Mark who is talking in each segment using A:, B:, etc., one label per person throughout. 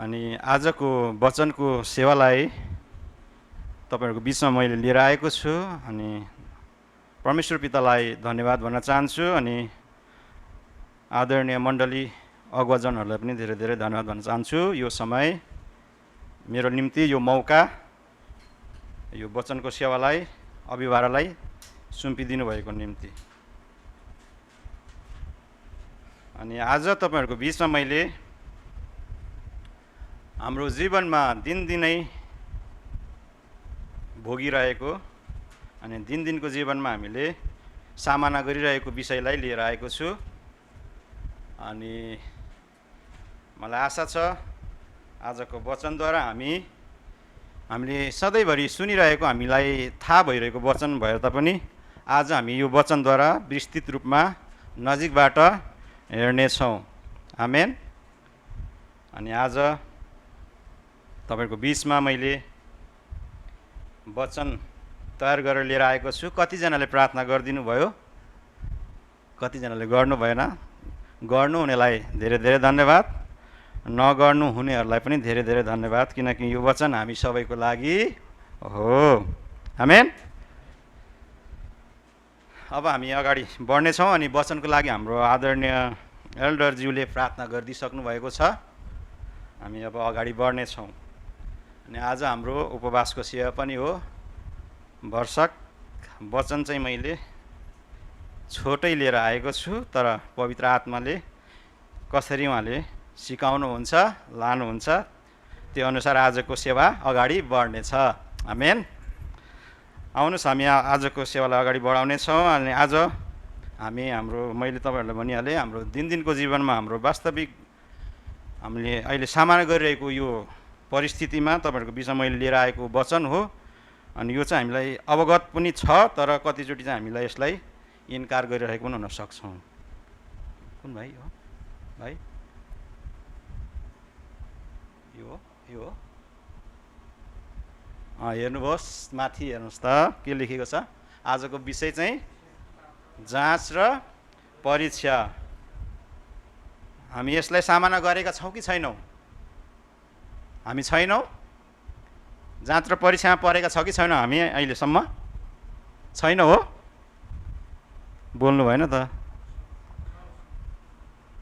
A: अनि आजको वचनको सेवालाई तपाईहरुको बीचमा मैले लिएर आएको छु अनि परमेश्वर पितालाई धन्यवाद भन्न चाहन्छु अनि आदरणीय मण्डली अगुवाजनहरुलाई पनि धेरै धेरै धन्यवाद भन्न चाहन्छु। यो समय मेरो निम्ति यो मौका यो वचनको सेवालाई अभिभारालाई सुम्पिदिनु भएको निम्ति अनि आज तपाईहरुको बीचमा मैले हाम्रो जीवनमा दिनदिनै भोगिरहेको अनि दिनदिनको जीवनमा हामीले सामना गरिरहेको विषयलाई लिएर आएको छु अनि मलाई आशा छ आजको वचनद्वारा हामीले सधैँभरि सुनिरहेको हामीलाई थाहा भइरहेको वचन भए तापनि आज हामी यो वचनद्वारा विस्तृत रूपमा नजिकबाट हेर्नेछौँ। आमेन। अनि आज तपाईहरुको बीचमा मैले वचन तयार गरेर लिएर आएको छु। कतिजनाले प्रार्थना गरिदिनु भयो, कतिजनाले गर्नु भएन। गर्नु हुनेलाई धेरै धेरै धन्यवाद, नगर्नु हुनेहरूलाई पनि धेरै धेरै धन्यवाद, किनकि यो वचन हामी सबैको लागि हो। आमेन। अब हामी अगाडि बढ्नेछौँ अनि वचनको लागि हाम्रो आदरणीय एल्डरज्यूले प्रार्थना गरिदिसक्नु भएको छ। हामी अब अगाडि बढ्नेछौँ अनि आज हाम्रो उपवासको सेवा पनि हो। वर्षक वचन चाहिँ मैले छोटै लिएर आएको छु, तर पवित्र आत्माले कसरी उहाँले सिकाउनुहुन्छ, लानुहुन्छ त्यो अनुसार आजको सेवा अगाडि बढ्नेछ। आमेन। आउनुहोस् हामी आजको सेवालाई अगाडि बढाउनेछौँ अनि आज मैले तपाईहरुलाई भनिहालेँ, हाम्रो दिनदिनको जीवनमा हाम्रो वास्तविक हामीले अहिले सामना गरिरहेको यो परिस्थितिमा तपाईहरुको बीचमा मैले लिएर आएको वचन हो अनि यो चाहिँ हामीलाई अवगत पनि छ, तर कतिचोटि चाहिँ हामीलाई यसलाई इन्कार गरिरहेको पनि हुन सक्छौँ। कुन भाइ हो? भाइ यो हेर्नुहोस्, माथि हेर्नुहोस् त के लेखेको छ। आजको विषय चाहिँ जाँच र परीक्षा। हामी यसलाई सामना गरेका छौँ कि छैनौँ? हामी छैनौँ। जाँच र परीक्षामा परेका छौँ कि छैनौँ हामी अहिलेसम्म? छैनौँ हो? बोल्नु भएन त।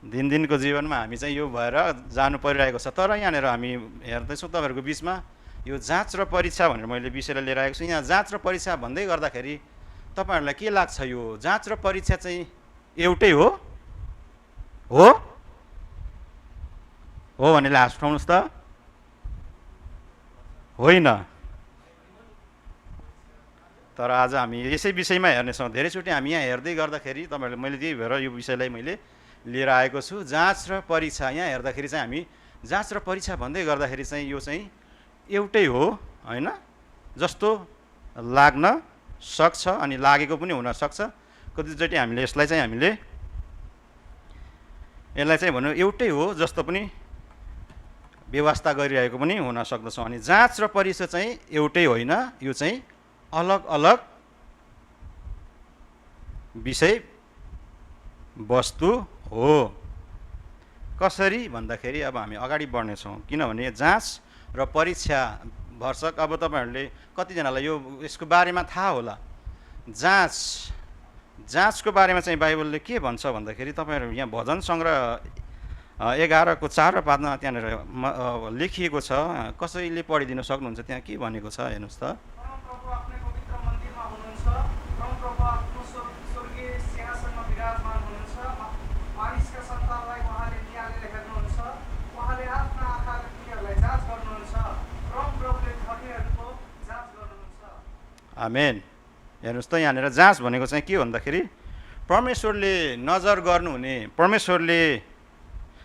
A: दिनदिनको जीवनमा हामी चाहिँ यो भएर जानु परिरहेको छ। तर यहाँनिर हामी हेर्दैछौँ तपाईहरुको बीचमा यो जाँच र परीक्षा भनेर मैले विषयलाई लिएर आएको छु। यहाँ जाँच र परीक्षा भन्दै गर्दाखेरि तपाईहरुलाई के लाग्छ, यो जाँच र परीक्षा चाहिँ एउटै हो? हो हो भनेर हात उठाउनुहोस् त। होइन। तर आज हामी यसै विषयमा हेर्नेछौँ। धेरैचोटि हामी यहाँ हेर्दै गर्दाखेरि तपाईहरुले मैले त्यही भएर यो विषयलाई मैले लिएर आएको छु। जाँच र परीक्षा यहाँ हेर्दाखेरि चाहिँ हामी जाँच र परीक्षा भन्दै गर्दाखेरि चाहिँ यो चाहिँ एउटै हो होइन जस्तो लाग्न सक्छ अनि लागेको पनि हुन सक्छ। कतिचोटि हामीले यसलाई चाहिँ भनौँ एउटै हो जस्तो पनि व्यवस्था गरिरहेको पनि हुन सक्दछौँ। अनि जाँच र परीक्षा चाहिँ एउटै होइन, यो चाहिँ अलग अलग विषय वस्तु हो। कसरी भन्दाखेरि अब हामी अगाडि बढ्नेछौँ, किनभने जाँच र परीक्षा भर्सक अब तपाईहरुले कतिजनालाई यसको बारेमा थाहा होला। जाँचको बारेमा चाहिँ बाइबलले के भन्छ भन्दाखेरि तपाईहरु यहाँ भजन सङ्ग्रह 11को 4 र 5मा त्यहाँनिर लेखिएको छ। कसैले पढिदिन सक्नुहुन्छ त्यहाँ के भनेको छ हेर्नुहोस् त। आमेन। हेर्नुहोस् त यहाँनिर जाँच भनेको चाहिँ के भन्दाखेरि परमेश्वरले नजर गर्नुहुने, परमेश्वरले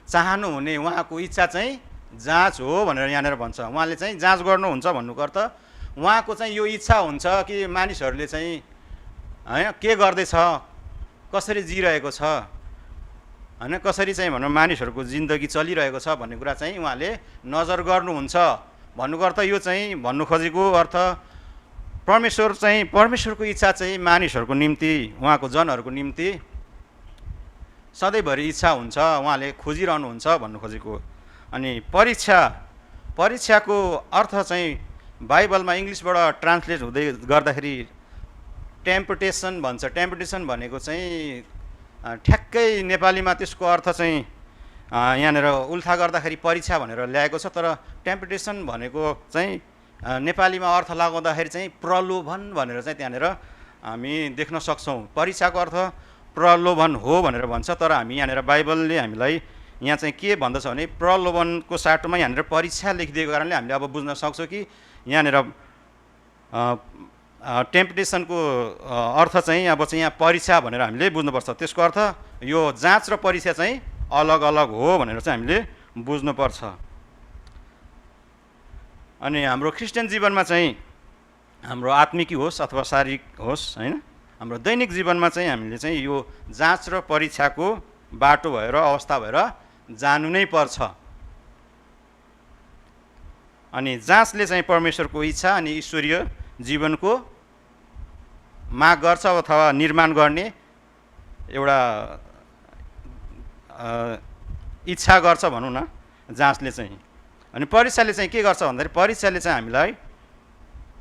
A: चाहनुहुने उहाँको इच्छा चाहिँ जाँच हो भनेर यहाँनिर भन्छ। उहाँले चाहिँ जाँच गर्नुहुन्छ भन्नुको अर्थ उहाँको चाहिँ यो इच्छा हुन्छ कि मानिसहरूले चाहिँ होइन के गर्दैछ, कसरी जिरहेको छ होइन, कसरी चाहिँ भनौँ मानिसहरूको जिन्दगी चलिरहेको छ भन्ने कुरा चाहिँ उहाँले नजर गर्नुहुन्छ भन्नुको अर्थ यो चाहिँ भन्नु खोजेको अर्थ परमेश्वरको इच्छा चाहिँ मानिसहरूको निम्ति, उहाँको जनहरूको निम्ति सधैँभरि इच्छा हुन्छ, उहाँले खोजिरहनुहुन्छ भन्नु खोजेको। अनि परीक्षा परीक्षाको अर्थ चाहिँ बाइबलमा इङ्ग्लिसबाट ट्रान्सलेट हुँदै गर्दाखेरि टेम्पटेसन भन्छ। टेम्पटेसन भनेको चाहिँ ठ्याक्कै नेपालीमा त्यसको अर्थ चाहिँ यहाँनिर उल्था गर्दाखेरि परीक्षा भनेर ल्याएको छ, तर टेम्पटेसन भनेको चाहिँ नेपालीमा अर्थ लगाउँदाखेरि चाहिँ प्रलोभन भनेर चाहिँ त्यहाँनिर हामी देख्न सक्छौँ। परीक्षाको अर्थ प्रलोभन हो भनेर भन्छ, तर हामी यहाँनिर बाइबलले हामीलाई यहाँ चाहिँ के भन्दछ भने प्रलोभनको साटोमा यहाँनिर परीक्षा लेखिदिएको कारणले हामीले अब बुझ्न सक्छौँ कि यहाँनिर टेम्पटेसनको अर्थ चाहिँ अब चाहिँ यहाँ परीक्षा भनेर हामीले बुझ्नुपर्छ। त्यसको अर्थ यो जाँच र परीक्षा चाहिँ अलग अलग हो भनेर चाहिँ हामीले बुझ्नुपर्छ। अनि हाम्रो क्रिस्चियन जीवनमा चाहिँ हाम्रो आत्मिकी होस् अथवा शारीरिक होस् होइन, हाम्रो दैनिक जीवनमा चाहिँ हामीले चाहिँ यो जाँच र परीक्षाको बाटो भएर अवस्था भएर जानु नै पर्छ। अनि जाँचले चाहिँ परमेश्वरको इच्छा अनि ईश्वरीय जीवनको माग गर्छ अथवा निर्माण गर्ने एउटा इच्छा गर्छ भनौँ न जाँचले चाहिँ। अनि परीक्षाले चाहिँ के गर्छ भन्दाखेरि परीक्षाले चाहिँ हामीलाई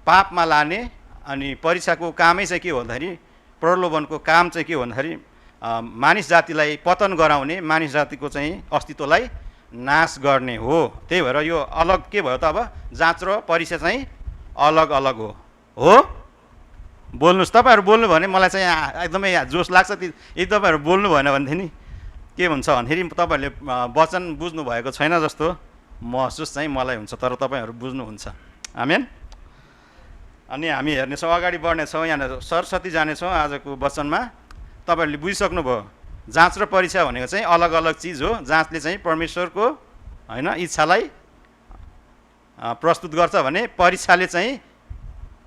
A: पापमा लाने, अनि परीक्षाको कामै चाहिँ के हो भन्दाखेरि प्रलोभनको काम चाहिँ के हो भन्दाखेरि मानिस जातिलाई पतन गराउने, मानिस जातिको चाहिँ अस्तित्वलाई नाश गर्ने हो। त्यही भएर यो अलग के भयो त, अब जाँच र परीक्षा चाहिँ अलग अलग हो। बोल्नुहोस्, तपाईँहरू बोल्नु भने मलाई चाहिँ एकदमै जोस लाग्छ। यदि तपाईँहरू बोल्नु भएन भनेदेखि नि के हुन्छ भन्दाखेरि तपाईँहरूले वचन बुझ्नु भएको छैन जस्तो महसुस चाहिँ मलाई हुन्छ, तर तपाईँहरू बुझ्नुहुन्छ। आमेन। अनि हामी हेर्नेछौँ, अगाडि बढ्नेछौँ, यहाँनिर सरस्वती जानेछौँ आजको वचनमा। तपाईँहरूले बुझिसक्नुभयो जाँच र परीक्षा भनेको चाहिँ अलग अलग चिज हो। जाँचले चाहिँ परमेश्वरको होइन इच्छालाई प्रस्तुत गर्छ भने परीक्षाले चाहिँ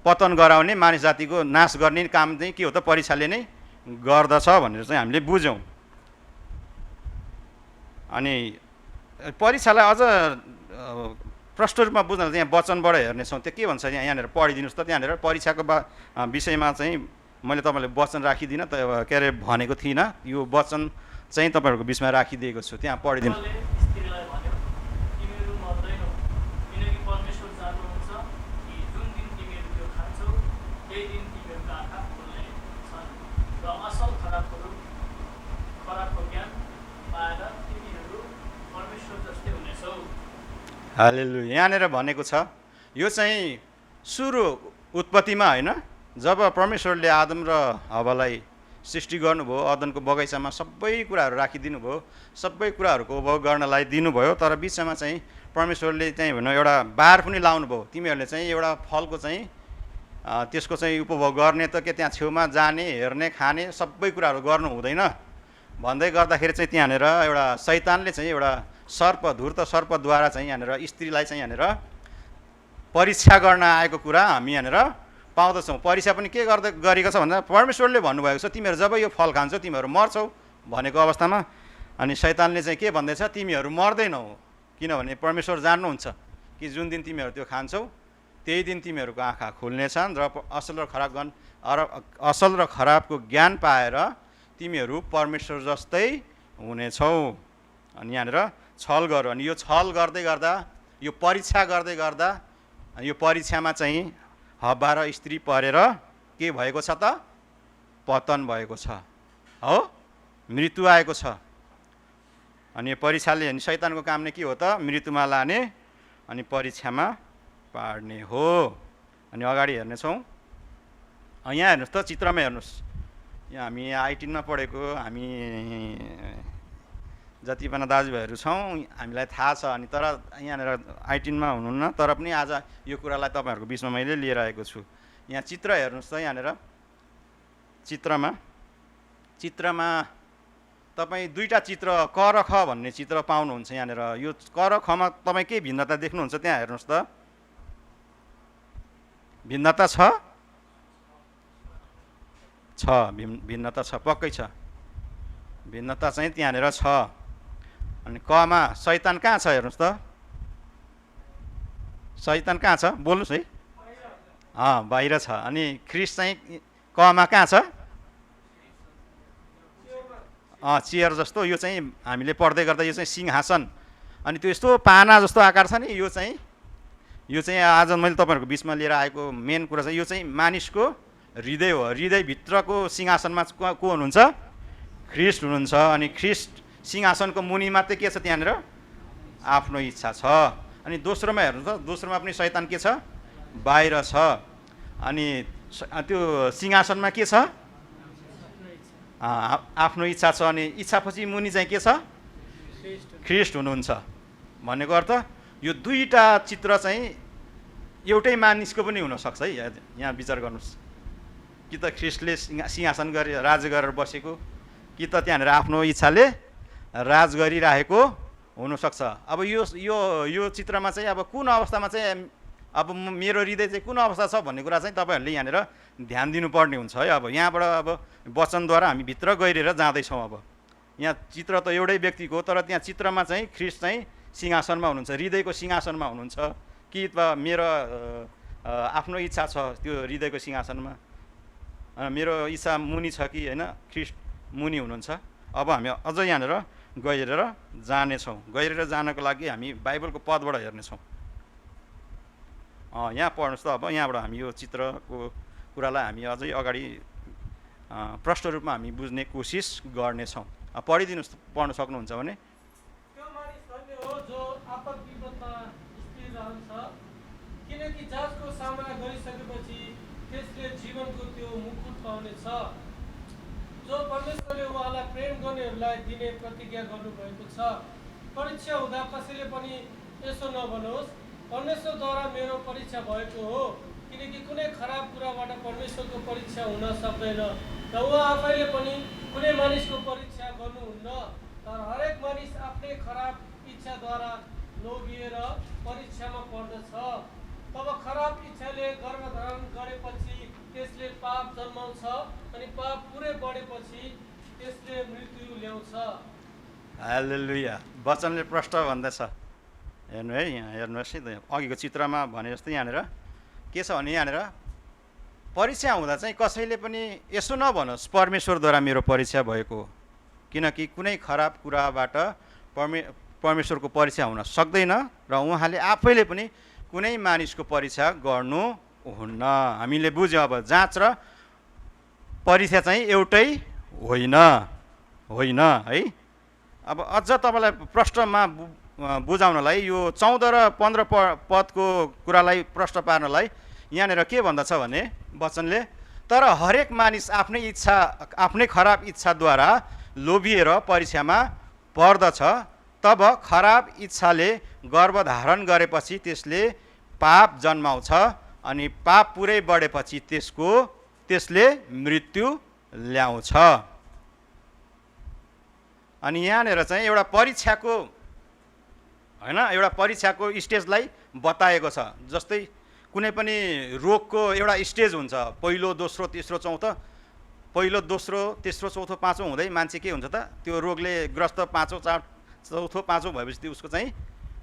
A: पतन गराउने, मानिस जातिको नाश गर्ने काम चाहिँ के हो त परीक्षाले नै गर्दछ भनेर चाहिँ हामीले बुझ्यौँ। अनि परीक्षालाई अझ प्रष्ट रूपमा बुझ्न चाहिँ यहाँ वचनबाट हेर्नेछौँ। त्यो के भन्छ यहाँनिर पढिदिनुहोस् त। त्यहाँनिर परीक्षाको विषयमा चाहिँ मैले तपाईँलाई वचन राखिदिनँ, के अरे भनेको थिइनँ। यो वचन चाहिँ तपाईँहरूको बिचमा राखिदिएको छु, त्यहाँ पढिदिनु। हालेलुया। यहाँनिर भनेको छ यो चाहिँ सुरु उत्पत्तिमा होइन, जब परमेश्वरले आदम र हव्वालाई सृष्टि गर्नुभयो, अदनको बगैँचामा सबै कुराहरू राखिदिनु भयो, सबै कुराहरूको उपभोग गर्नलाई दिनुभयो। तर बिचमा चाहिँ परमेश्वरले चाहिँ भनौँ एउटा बार पनि लाउनु भयो, तिमीहरूले चाहिँ एउटा फलको चाहिँ त्यसको चाहिँ उपभोग गर्ने त के त्यहाँ छेउमा जाने, हेर्ने, खाने सबै कुराहरू गर्नु हुँदैन भन्दै गर्दाखेरि चाहिँ त्यहाँनिर एउटा शैतानले चाहिँ एउटा सर्प, धूर्त सर्पद्वारा चाहिँ यहाँनिर स्त्रीलाई चाहिँ यहाँनिर परीक्षा गर्न आएको कुरा हामी यहाँनिर पाउँदछौँ। परीक्षा पनि के गरेको छ भन्दा परमेश्वरले भन्नुभएको छ तिमीहरू जब यो फल खान्छौ तिमीहरू मर्छौ भनेको अवस्थामा, अनि शैतानले चाहिँ के भन्दैछ, तिमीहरू मर्दैनौ, किनभने परमेश्वर जान्नुहुन्छ कि जुन दिन तिमीहरू त्यो खान्छौ त्यही दिन तिमीहरूको आँखा खुल्नेछन् र असल र खराबको ज्ञान पाएर तिमीहरू परमेश्वर जस्तै हुनेछौ। अनि यहाँनिर छल गर। अनि यो छल गर्दै गर्दा, यो परीक्षा गर्दै गर्दा, यो परीक्षामा चाहिँ हव्वा र स्त्री परेर के भएको छ त, पतन भएको छ हो, मृत्यु आएको छ। अनि यो परीक्षाले अनि शैतानको काम नै के हो त, मृत्युमा लाने अनि परीक्षामा पार्ने हो। अनि अगाडि हेर्नेछौँ, यहाँ हेर्नुहोस् त, चित्रमा हेर्नुहोस्। यहाँ हामी I10मा पढेको, हामी जति पनि दाजुभाइहरू छौँ हामीलाई थाहा छ। अनि तर यहाँनिर I10मा हुनुहुन्न, तर पनि आज यो कुरालाई तपाईँहरूको बिचमा मैले लिएर आएको छु। यहाँ चित्र हेर्नुहोस् त, यहाँनिर चित्रमा तपाईँ दुईवटा चित्र क र ख भन्ने चित्र पाउनुहुन्छ। यहाँनिर यो क र खमा तपाईँ के भिन्नता देख्नुहुन्छ त्यहाँ हेर्नुहोस् त, भिन्नता छ, भिन्नता छ, पक्कै छ, भिन्नता चाहिँ त्यहाँनिर छ। अनि कमा शैतान कहाँ छ हेर्नुहोस् त, शैतान कहाँ छ बोल्नुहोस् है, बाहिर छ। अनि ख्रिस्ट चाहिँ कमा कहाँ छ, चेयर जस्तो, यो चाहिँ हामीले पढ्दै गर्दा यो चाहिँ सिंहासन, अनि त्यो यस्तो पाना जस्तो आकार छ नि, यो चाहिँ यो चाहिँ आज मैले तपाईँहरूको बिचमा लिएर आएको मेन कुरा चाहिँ यो चाहिँ मानिसको हृदय हो। हृदयभित्रको सिंहासनमा को हुनुहुन्छ? ख्रिस्ट हुनुहुन्छ। अनि ख्रिस्ट सिंहासनको मुनिमा चाहिँ के छ त्यहाँनिर? आफ्नो इच्छा छ। अनि दोस्रोमा हेर्नु त, दोस्रोमा पनि शैतान के छ? बाहिर छ। अनि त्यो सिंहासनमा के छ? आफ्नो इच्छा छ। अनि इच्छापछि मुनि चाहिँ के छ? ख्रिस्ट हुनुहुन्छ। भनेको अर्थ यो दुईटा चित्र चाहिँ एउटै मानिसको पनि हुनसक्छ है। यहाँ विचार गर्नुहोस्, कि त ख्रिस्टले सिंहासन गरी राज गरेर बसेको, कि त त्यहाँनिर आफ्नो इच्छाले राज गरिरहेको हुनसक्छ। अब यो यो यो चित्रमा चाहिँ अब कुन अवस्थामा चाहिँ अब मेरो हृदय चाहिँ कुन अवस्था छ भन्ने कुरा चाहिँ तपाईँहरूले यहाँनिर ध्यान दिनुपर्ने हुन्छ है। अब यहाँबाट अब वचनद्वारा हामी भित्र गहिरेर जाँदैछौँ। अब यहाँ चित्र त एउटै व्यक्तिको, तर त्यहाँ चित्रमा चाहिँ ख्रिस्ट चाहिँ सिंहासनमा हुनुहुन्छ, हृदयको सिंहासनमा हुनुहुन्छ, कि मेरो आफ्नो इच्छा छ त्यो हृदयको सिंहासनमा, मेरो इच्छा मुनि छ कि होइन ख्रिस्ट मुनि हुनुहुन्छ। अब हामी अझ यहाँनिर गहिरेर जानेछौँ। गहिरेर जानको लागि हामी बाइबलको पदबाट हेर्नेछौँ। यहाँ पढ्नुहोस् त। अब यहाँबाट हामी यो चित्रको कुरालाई हामी अझै अगाडि प्रष्ट रूपमा हामी बुझ्ने कोसिस गर्नेछौँ। पढिदिनुहोस्, पढ्न सक्नुहुन्छ भने।
B: त्यो मानिस धन्य हो जो आपद विपदमा स्थिर रहन्छ, किनकि जाँचको सामना गरिसकेपछि त्यसले जीवनको त्यो मुकुट पाउनेछ जो परमेश्वरले उहाँलाई प्रेम गर्नेहरूलाई दिने प्रतिज्ञा गर्नुभएको छ। परीक्षा हुँदा कसैले पनि यसो नभनोस्, परमेश्वरद्वारा मेरो परीक्षा भएको हो, किनकि कुनै खराब कुराबाट परमेश्वरको परीक्षा हुन सक्दैन र उहाँ आफैले पनि कुनै मानिसको परीक्षा गर्नुहुन्न। तर हरेक मानिस आफ्नै खराब इच्छाद्वारा लोभिएर परीक्षामा पर्दछ। तब खराब इच्छाले गर्भधारण गरेपछि त्यसले पाप जन्माउँछ, अनि पाप पुरै बढेपछि त्यसले मृत्यु ल्याउँछ।
A: हालेलुया। वचनले प्रष्ट भन्दैछ। हेर्नु है, यहाँ हेर्नुहोस् है, अघिको चित्रमा भने जस्तै यहाँनिर के छ भने यहाँनिर परीक्षा हुँदा चाहिँ कसैले पनि यसो नभनोस् परमेश्वरद्वारा मेरो परीक्षा भएको हो, किनकि कुनै खराब कुराबाट परमेश्वरको परीक्षा हुन सक्दैन र उहाँले आफैले पनि कुनै मानिसको परीक्षा गर्नुहुन्न। हामीले बुझ्यौँ। अब जाँच र परीक्षा चाहिँ एउटै होइन है। अब अझ तपाईँलाई प्रश्नमा बुझाउनलाई यो 14 र 15 पदको कुरालाई प्रश्न पार्नलाई यहाँनिर के भन्दछ भने वचनले, तर हरेक मानिस आफ्नै इच्छा, आफ्नै खराब इच्छाद्वारा लोभिएर परीक्षामा पर्दछ। तब खराब इच्छाले गर्भधारण गरेपछि त्यसले पाप जन्माउँछ, अनि पाप पुरै बढेपछि त्यसले मृत्यु ल्याउँछ। अनि यहाँनिर चाहिँ एउटा परीक्षाको होइन, एउटा परीक्षाको स्टेजलाई बताएको छ। जस्तै कुनै पनि रोगको एउटा स्टेज हुन्छ, पहिलो, दोस्रो, तेस्रो, चौथो। पहिलो, दोस्रो, तेस्रो, चौथो, पाँचौँ हुँदै मान्छे के हुन्छ त, त्यो रोगले ग्रस्त चौथो, पाँचौँ भएपछि उसको चाहिँ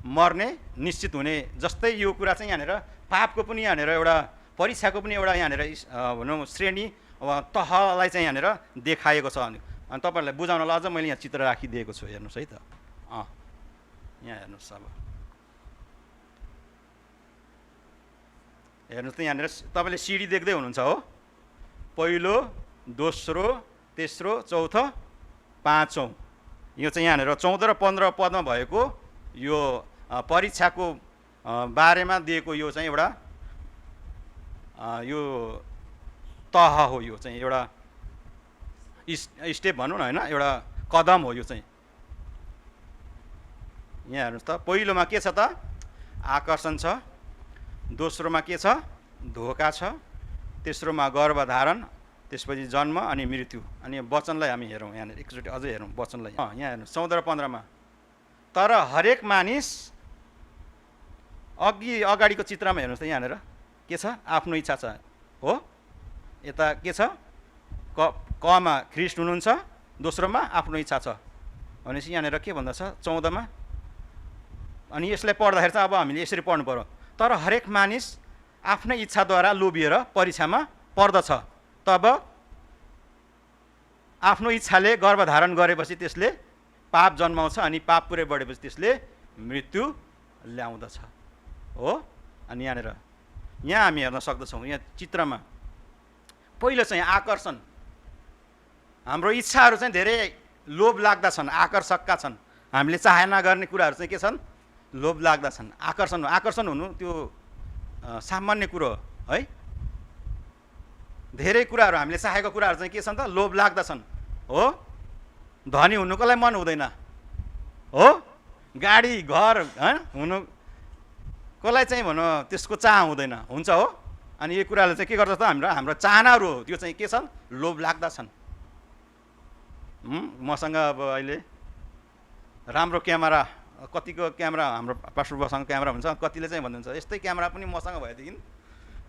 A: मर्ने निश्चित हुने। जस्तै यो कुरा चाहिँ यहाँनिर पापको पनि यहाँनिर एउटा परीक्षाको पनि एउटा यहाँनिर भनौँ श्रेणी तहलाई चाहिँ यहाँनिर देखाएको छ। अनि तपाईँहरूलाई बुझाउनलाई अझ मैले यहाँ चित्र राखिदिएको छु। हेर्नुहोस् है त, यहाँ हेर्नुहोस्। अब हेर्नुहोस् त, यहाँनिर तपाईँले सिडी देख्दै हुनुहुन्छ हो। पहिलो, दोस्रो, तेस्रो, चौथो, पाँचौँ। यो चाहिँ यहाँनिर 14 र 15 पदमा भएको यो परीक्षाको बारेमा दिएको यो चाहिँ एउटा यो तह हो। यो चाहिँ एउटा स्टेप भनौँ न होइन, एउटा कदम हो यो चाहिँ। यहाँ हेर्नुहोस् त, पहिलोमा के छ त, आकर्षण छ। दोस्रोमा के छ, धोका छ। तेस्रोमा गर्भधारण, त्यसपछि जन्म अनि मृत्यु। अनि वचनलाई हामी हेरौँ यहाँनिर एकचोटि अझै हेरौँ वचनलाई। यहाँ हेर्नुहोस् 14 र 15मा, तर हरेक मानिस, अगाडिको चित्रमा हेर्नुहोस् त, यहाँनिर के छ, आफ्नो इच्छा छ हो। यता के छ, कमा ख्रिस्ट हुनुहुन्छ, दोस्रोमा आफ्नो इच्छा छ। भनेपछि यहाँनिर के भन्दछ 14मा। अनि यसलाई पढ्दाखेरि चाहिँ अब हामीले यसरी पढ्नु पर्यो, तर हरेक मानिस आफ्नै इच्छाद्वारा लोभिएर परीक्षामा पर्दछ। तब आफ्नो इच्छाले गर्भधारण गरेपछि त्यसले पाप जन्माउँछ, अनि पाप पुरै बढेपछि त्यसले मृत्यु ल्याउँदछ हो। अनि यहाँ हामी हेर्न सक्दछौँ, यहाँ चित्रमा पहिलो चाहिँ आकर्षण। हाम्रो इच्छाहरू चाहिँ धेरै लोभ लाग्दा छन्, आकर्षकका छन्। हामीले चाहना गर्ने कुराहरू चाहिँ के छन्? लोभ लाग्दा छन्। आकर्षण हुनु त्यो सामान्य कुरो हो है। धेरै कुराहरू हामीले चाहेको कुराहरू चाहिँ के छन् त? लोभ लाग्दा छन् हो। धनी हुनुकोलाई मन हुँदैन हो, गाडी घर हुनु कसलाई चाहिँ भनौँ त्यसको चाह हुँदैन, हुन्छ हो। अनि यो कुराले चाहिँ के गर्छ त? हाम्रो चाहनाहरू हो, त्यो चाहिँ के छन्? लोभ लाग्दा छन्। मसँग अब अहिले राम्रो क्यामेरा, कतिको क्यामेरा हाम्रो पास्टर बसँग क्यामेरा हुन्छ, कतिले चाहिँ भन्नुहुन्छ यस्तै क्यामेरा पनि मसँग भएदेखि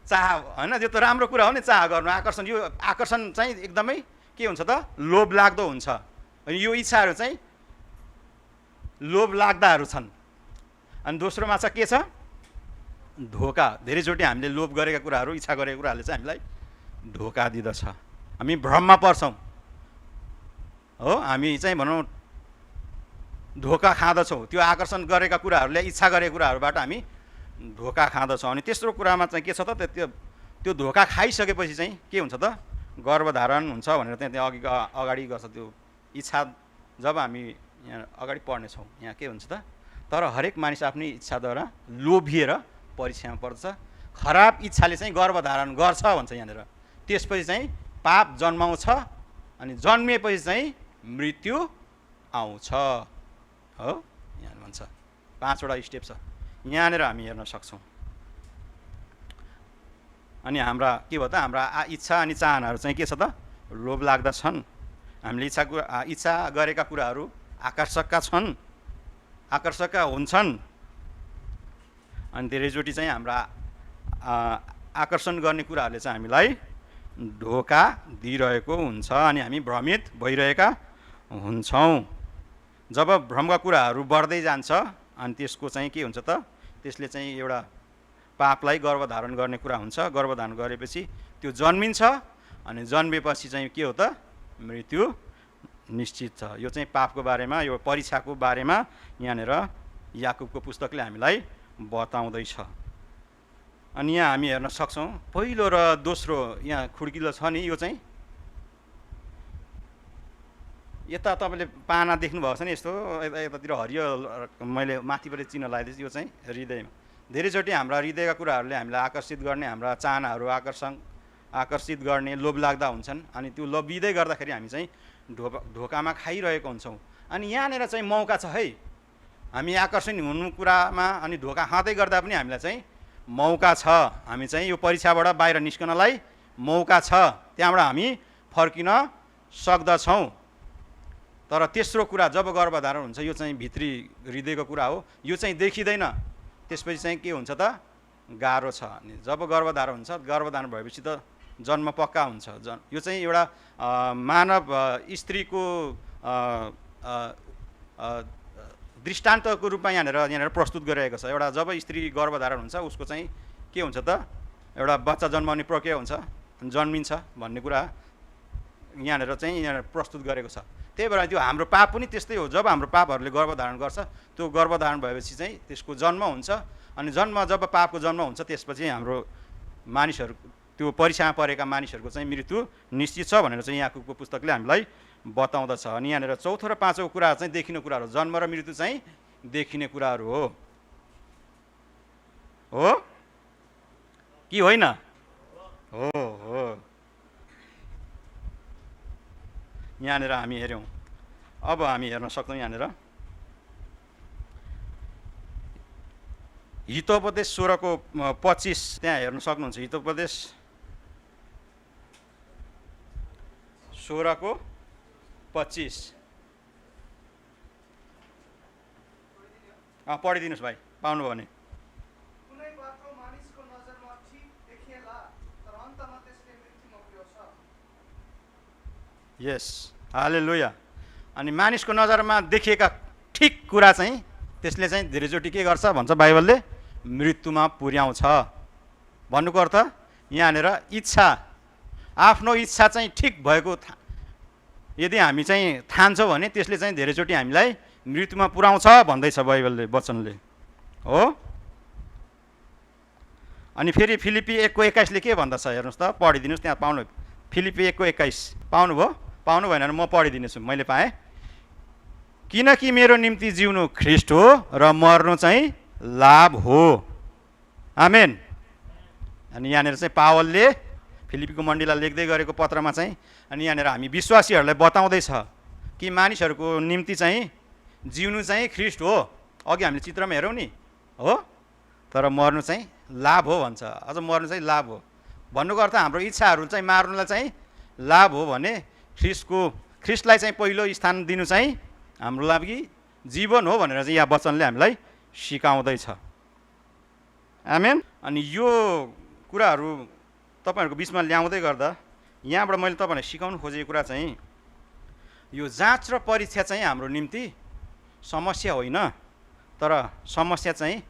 A: चाह होइन, त्यो त राम्रो कुरा हो नि, चाह गर्नु, आकर्षण। यो आकर्षण चाहिँ एकदमै के हुन्छ त? लोभ लाग्दो हुन्छ। अनि यो इच्छाहरू चाहिँ लोभ लाग्दाहरू छन्। अनि दोस्रोमा चाहिँ के छ? धोका। धेरैचोटि हामीले लोभ गरेका कुराहरू, इच्छा गरेका कुराहरूले चाहिँ हामीलाई धोका दिँदछ। हामी भ्रममा पर्छौँ हो। हामी चाहिँ भनौँ धोका खाँदछौँ, त्यो आकर्षण गरेका कुराहरूले, इच्छा गरेका कुराहरूबाट हामी धोका खाँदछौँ। अनि तेस्रो कुरामा चाहिँ के छ त? त्यो धोका खाइसकेपछि चाहिँ के हुन्छ त? गर्भधारण हुन्छ भनेर त्यहाँ अगाडि गर्छ त्यो इच्छा। जब हामी यहाँ अगाडि पढ्नेछौँ, यहाँ के हुन्छ त? तर हरेक मानिस आफ्नै इच्छाद्वारा लोभिएर परीक्षामा पर्छ। खराब इच्छाले चाहिँ गर्भधारण गर्छ भन्छ यहाँनिर। त्यसपछि चाहिँ पाप जन्माउँछ, अनि जन्मिएपछि चाहिँ मृत्यु आउँछ हो। यहाँ भन्छ 5वटा स्टेप छ, यहाँनिर हामी हेर्न सक्छौँ। अनि हाम्रा के भयो त? हाम्रा इच्छा अनि चाहनाहरू चाहिँ के छ त? लोभ लाग्दा छन्। हामीले इच्छा गरेका कुराहरू आकर्षकका छन्, आकर्षकका हुन्छन्। अनि धेरैचोटि चाहिँ हाम्रा आकर्षण गर्ने कुराहरूले चाहिँ हामीलाई धोका दिइरहेको हुन्छ, अनि हामी भ्रमित भइरहेका हुन्छौँ। जब भ्रमका कुराहरू बढ्दै जान्छ, अनि त्यसको चाहिँ के हुन्छ त? त्यसले चाहिँ एउटा पापलाई गर्भधारण गर्ने कुरा हुन्छ। गर्भधारण गरेपछि त्यो जन्मिन्छ, अनि जन्मेपछि चाहिँ के हो त? मृत्यु निश्चित छ। यो चाहिँ पापको बारेमा, यो परीक्षाको बारेमा यहाँनिर याकुबको पुस्तकले हामीलाई बताउँदैछ। अनि यहाँ हामी हेर्न सक्छौँ पहिलो र दोस्रो यहाँ खुड्किलो छ नि, यो चाहिँ यता तपाईँले पाना देख्नुभएको छ नि, यस्तो यतातिर हरियो मैले माथिबाट चिन्ह लगाइदिएछु। यो चाहिँ हृदयमा धेरैचोटि हाम्रा हृदयका कुराहरूले हामीलाई आकर्षित गर्ने, हाम्रा चाहनाहरू आकर्षित गर्ने, लोभ लाग्दा हुन्छन्। अनि त्यो लोभिँदै गर्दाखेरि हामी चाहिँ धोकामा खाइरहेको हुन्छौँ। अनि यहाँनिर चाहिँ मौका छ है, हामी आकर्षण हुनु कुरामा अनि धोका खाँदै गर्दा पनि हामीलाई चाहिँ मौका छ। हामी चाहिँ यो परीक्षाबाट बाहिर निस्कनलाई मौका छ, त्यहाँबाट हामी फर्किन सक्दछौँ। तर तेस्रो कुरा, जब गर्भधारण हुन्छ, यो चाहिँ भित्री हृदयको कुरा हो, यो चाहिँ देखिँदैन। त्यसपछि चाहिँ के हुन्छ त? गाह्रो छ। अनि जब गर्भधारण हुन्छ, गर्भधारण भएपछि त जन्म पक्का हुन्छ। यो चाहिँ एउटा मानव स्त्रीको दृष्टान्तको रूपमा यहाँनिर प्रस्तुत गरिरहेको छ। एउटा जब स्त्री गर्भधारण हुन्छ, उसको चाहिँ के हुन्छ त? एउटा बच्चा जन्माउने प्रक्रिया हुन्छ, जन्मिन्छ भन्ने कुरा यहाँनिर प्रस्तुत गरेको छ। त्यही भएर त्यो हाम्रो पाप पनि त्यस्तै हो। जब हाम्रो पापहरूले गर्भधारण गर्छ, त्यो गर्भधारण भएपछि चाहिँ त्यसको जन्म हुन्छ। अनि जब पापको जन्म हुन्छ, त्यसपछि हाम्रो मानिसहरू, त्यो परीक्षामा परेका मानिसहरूको चाहिँ मृत्यु निश्चित छ भनेर चाहिँ याकुबको पुस्तकले हामीलाई बताउँदछ। अनि यहाँनिर चौथो र पाँचौँ कुरा चाहिँ देखिने कुराहरू, जन्म र मृत्यु चाहिँ देखिने कुराहरू हो कि होइन? हो हो। यहाँनिर हामी हेऱ्यौँ। अब हामी हेर्न सक्छौँ यहाँनिर हितोपदेश 16:25 त्यहाँ हेर्न सक्नुहुन्छ। हितोपदेश 16:25 पढिदिनुहोस् भाइ, पाउनुभयो भने।
C: कुनै बाटो मानिसको नजरमा ठीक देखिएला, तर अन्तमा त्यसले मृत्युमा पुर्याउँछ।
A: यस, हालेलुया। अनि मानिसको नजरमा देखिएका ठिक कुरा चाहिँ त्यसले चाहिँ धेरैचोटि के गर्छ भन्छ बाइबलले? मृत्युमा पुर्याउँछ। भन्नुको अर्थ यहाँनिर इच्छा, आफ्नो इच्छा चाहिँ ठिक भएको यदि हामी चाहिँ ठान्छौँ भने त्यसले चाहिँ धेरैचोटि हामीलाई मृत्युमा पुर्याउँछ भन्दैछ बाइबलले, वचनले हो। अनि फेरि फिलिपी 1:21 के भन्दछ हेर्नुहोस् त, पढिदिनुहोस् त्यहाँ पाउनु। फिलिपी 1:21 पाउनुभयो? पाउनु भएन भने म पढिदिनेछु, मैले पाएँ। किनकि मेरो निम्ति जिउनु ख्रिस्ट हो र मर्नु चाहिँ लाभ हो। आमेन। अनि यहाँनिर चाहिँ पावलले फिलिपीको मण्डलीलाई लेख्दै गरेको पत्रमा चाहिँ अनि यहाँनिर हामी विश्वासीहरूलाई बताउँदैछ कि मानिसहरूको निम्ति चाहिँ जिउनु चाहिँ ख्रिस्ट हो। अघि हामीले चित्रमा हेरौँ नि, हो, तर मर्नु चाहिँ लाभ हो भन्छ। अझ मर्नु चाहिँ लाभ हो भन्नुको अर्थ हाम्रो इच्छाहरू चाहिँ मार्नुलाई चाहिँ लाभ हो भने ख्रिस्टलाई चाहिँ पहिलो स्थान दिनु चाहिँ हाम्रो लागि जीवन हो भनेर चाहिँ यहाँ वचनले हामीलाई सिकाउँदैछ। आमेन। अनि यो कुराहरू तपाईँहरूको बिचमा ल्याउँदै गर्दा यहाँबाट मैले तपाईँहरूलाई सिकाउनु खोजेको कुरा चाहिँ यो जाँच र परीक्षा चाहिँ हाम्रो निम्ति समस्या होइन, तर समस्या चाहिँ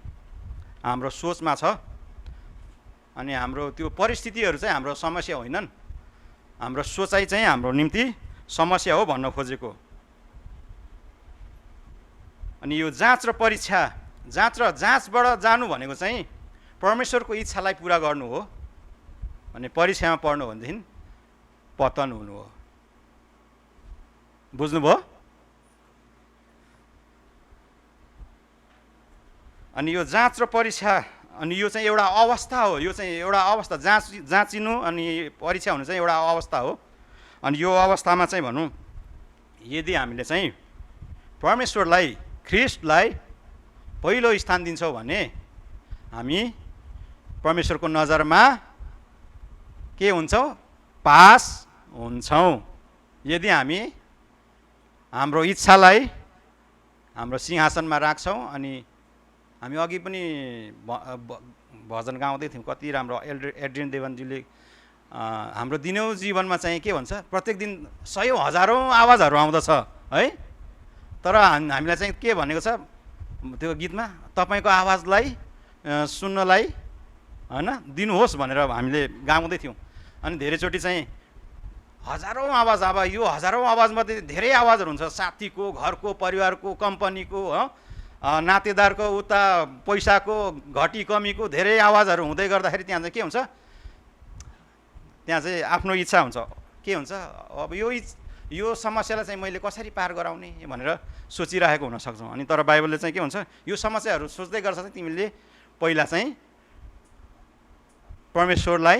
A: हाम्रो सोचमा छ। अनि हाम्रो त्यो परिस्थितिहरू चाहिँ हाम्रो समस्या होइनन्, हाम्रो सोचाइ चाहिँ हाम्रो निम्ति समस्या हो भन्न खोजेको। अनि यो जाँच र परीक्षा, जाँचबाट जानु भनेको चाहिँ परमेश्वरको इच्छालाई पुरा गर्नु हो, अनि परीक्षामा पर्नु भनेदेखि पतन हुनु हो। बुझ्नुभयो? अनि यो जाँच र परीक्षा, अनि यो चाहिँ एउटा अवस्था हो। यो चाहिँ एउटा अवस्था, जाँचिनु अनि परीक्षा हुनु चाहिँ एउटा अवस्था हो। अनि यो अवस्थामा चाहिँ भनौँ यदि हामीले चाहिँ परमेश्वरलाई, ख्रिस्टलाई पहिलो स्थान दिन्छौँ भने हामी परमेश्वरको नजरमा के हुन्छौँ? पास हुन्छौँ। यदि हामी हाम्रो इच्छालाई हाम्रो सिंहासनमा राख्छौँ। अनि हामी अघि पनि भजन गाउँदै थियौँ, कति राम्रो एड्रियन देवनजीले हाम्रो दिनौ जीवनमा चाहिँ के भन्छ, प्रत्येक दिन सयौँ हजारौँ आवाजहरू आउँदछ है, तर हामीलाई चाहिँ के भनेको छ त्यो गीतमा, तपाईँको आवाजलाई सुन्नलाई होइन दिनुहोस् भनेर हामीले गाउँदै थियौँ। अनि धेरैचोटि चाहिँ हजारौँ आवाज, अब यो हजारौँ आवाजमध्ये धेरै आवाजहरू हुन्छ, साथीको, घरको, परिवारको, कम्पनीको, नातेदारको, उता पैसाको, घटी कमीको धेरै आवाजहरू हुँदै गर्दाखेरि त्यहाँ चाहिँ के हुन्छ, त्यहाँ चाहिँ आफ्नो इच्छा हुन्छ। के हुन्छ, अब यो समस्यालाई चाहिँ मैले कसरी पार गराउने भनेर सोचिरहेको हुनसक्छौँ। अनि तर बाइबलले चाहिँ के हुन्छ, यो समस्याहरू सोच्दै गर्छ चाहिँ तिमीले पहिला चाहिँ परमेश्वरलाई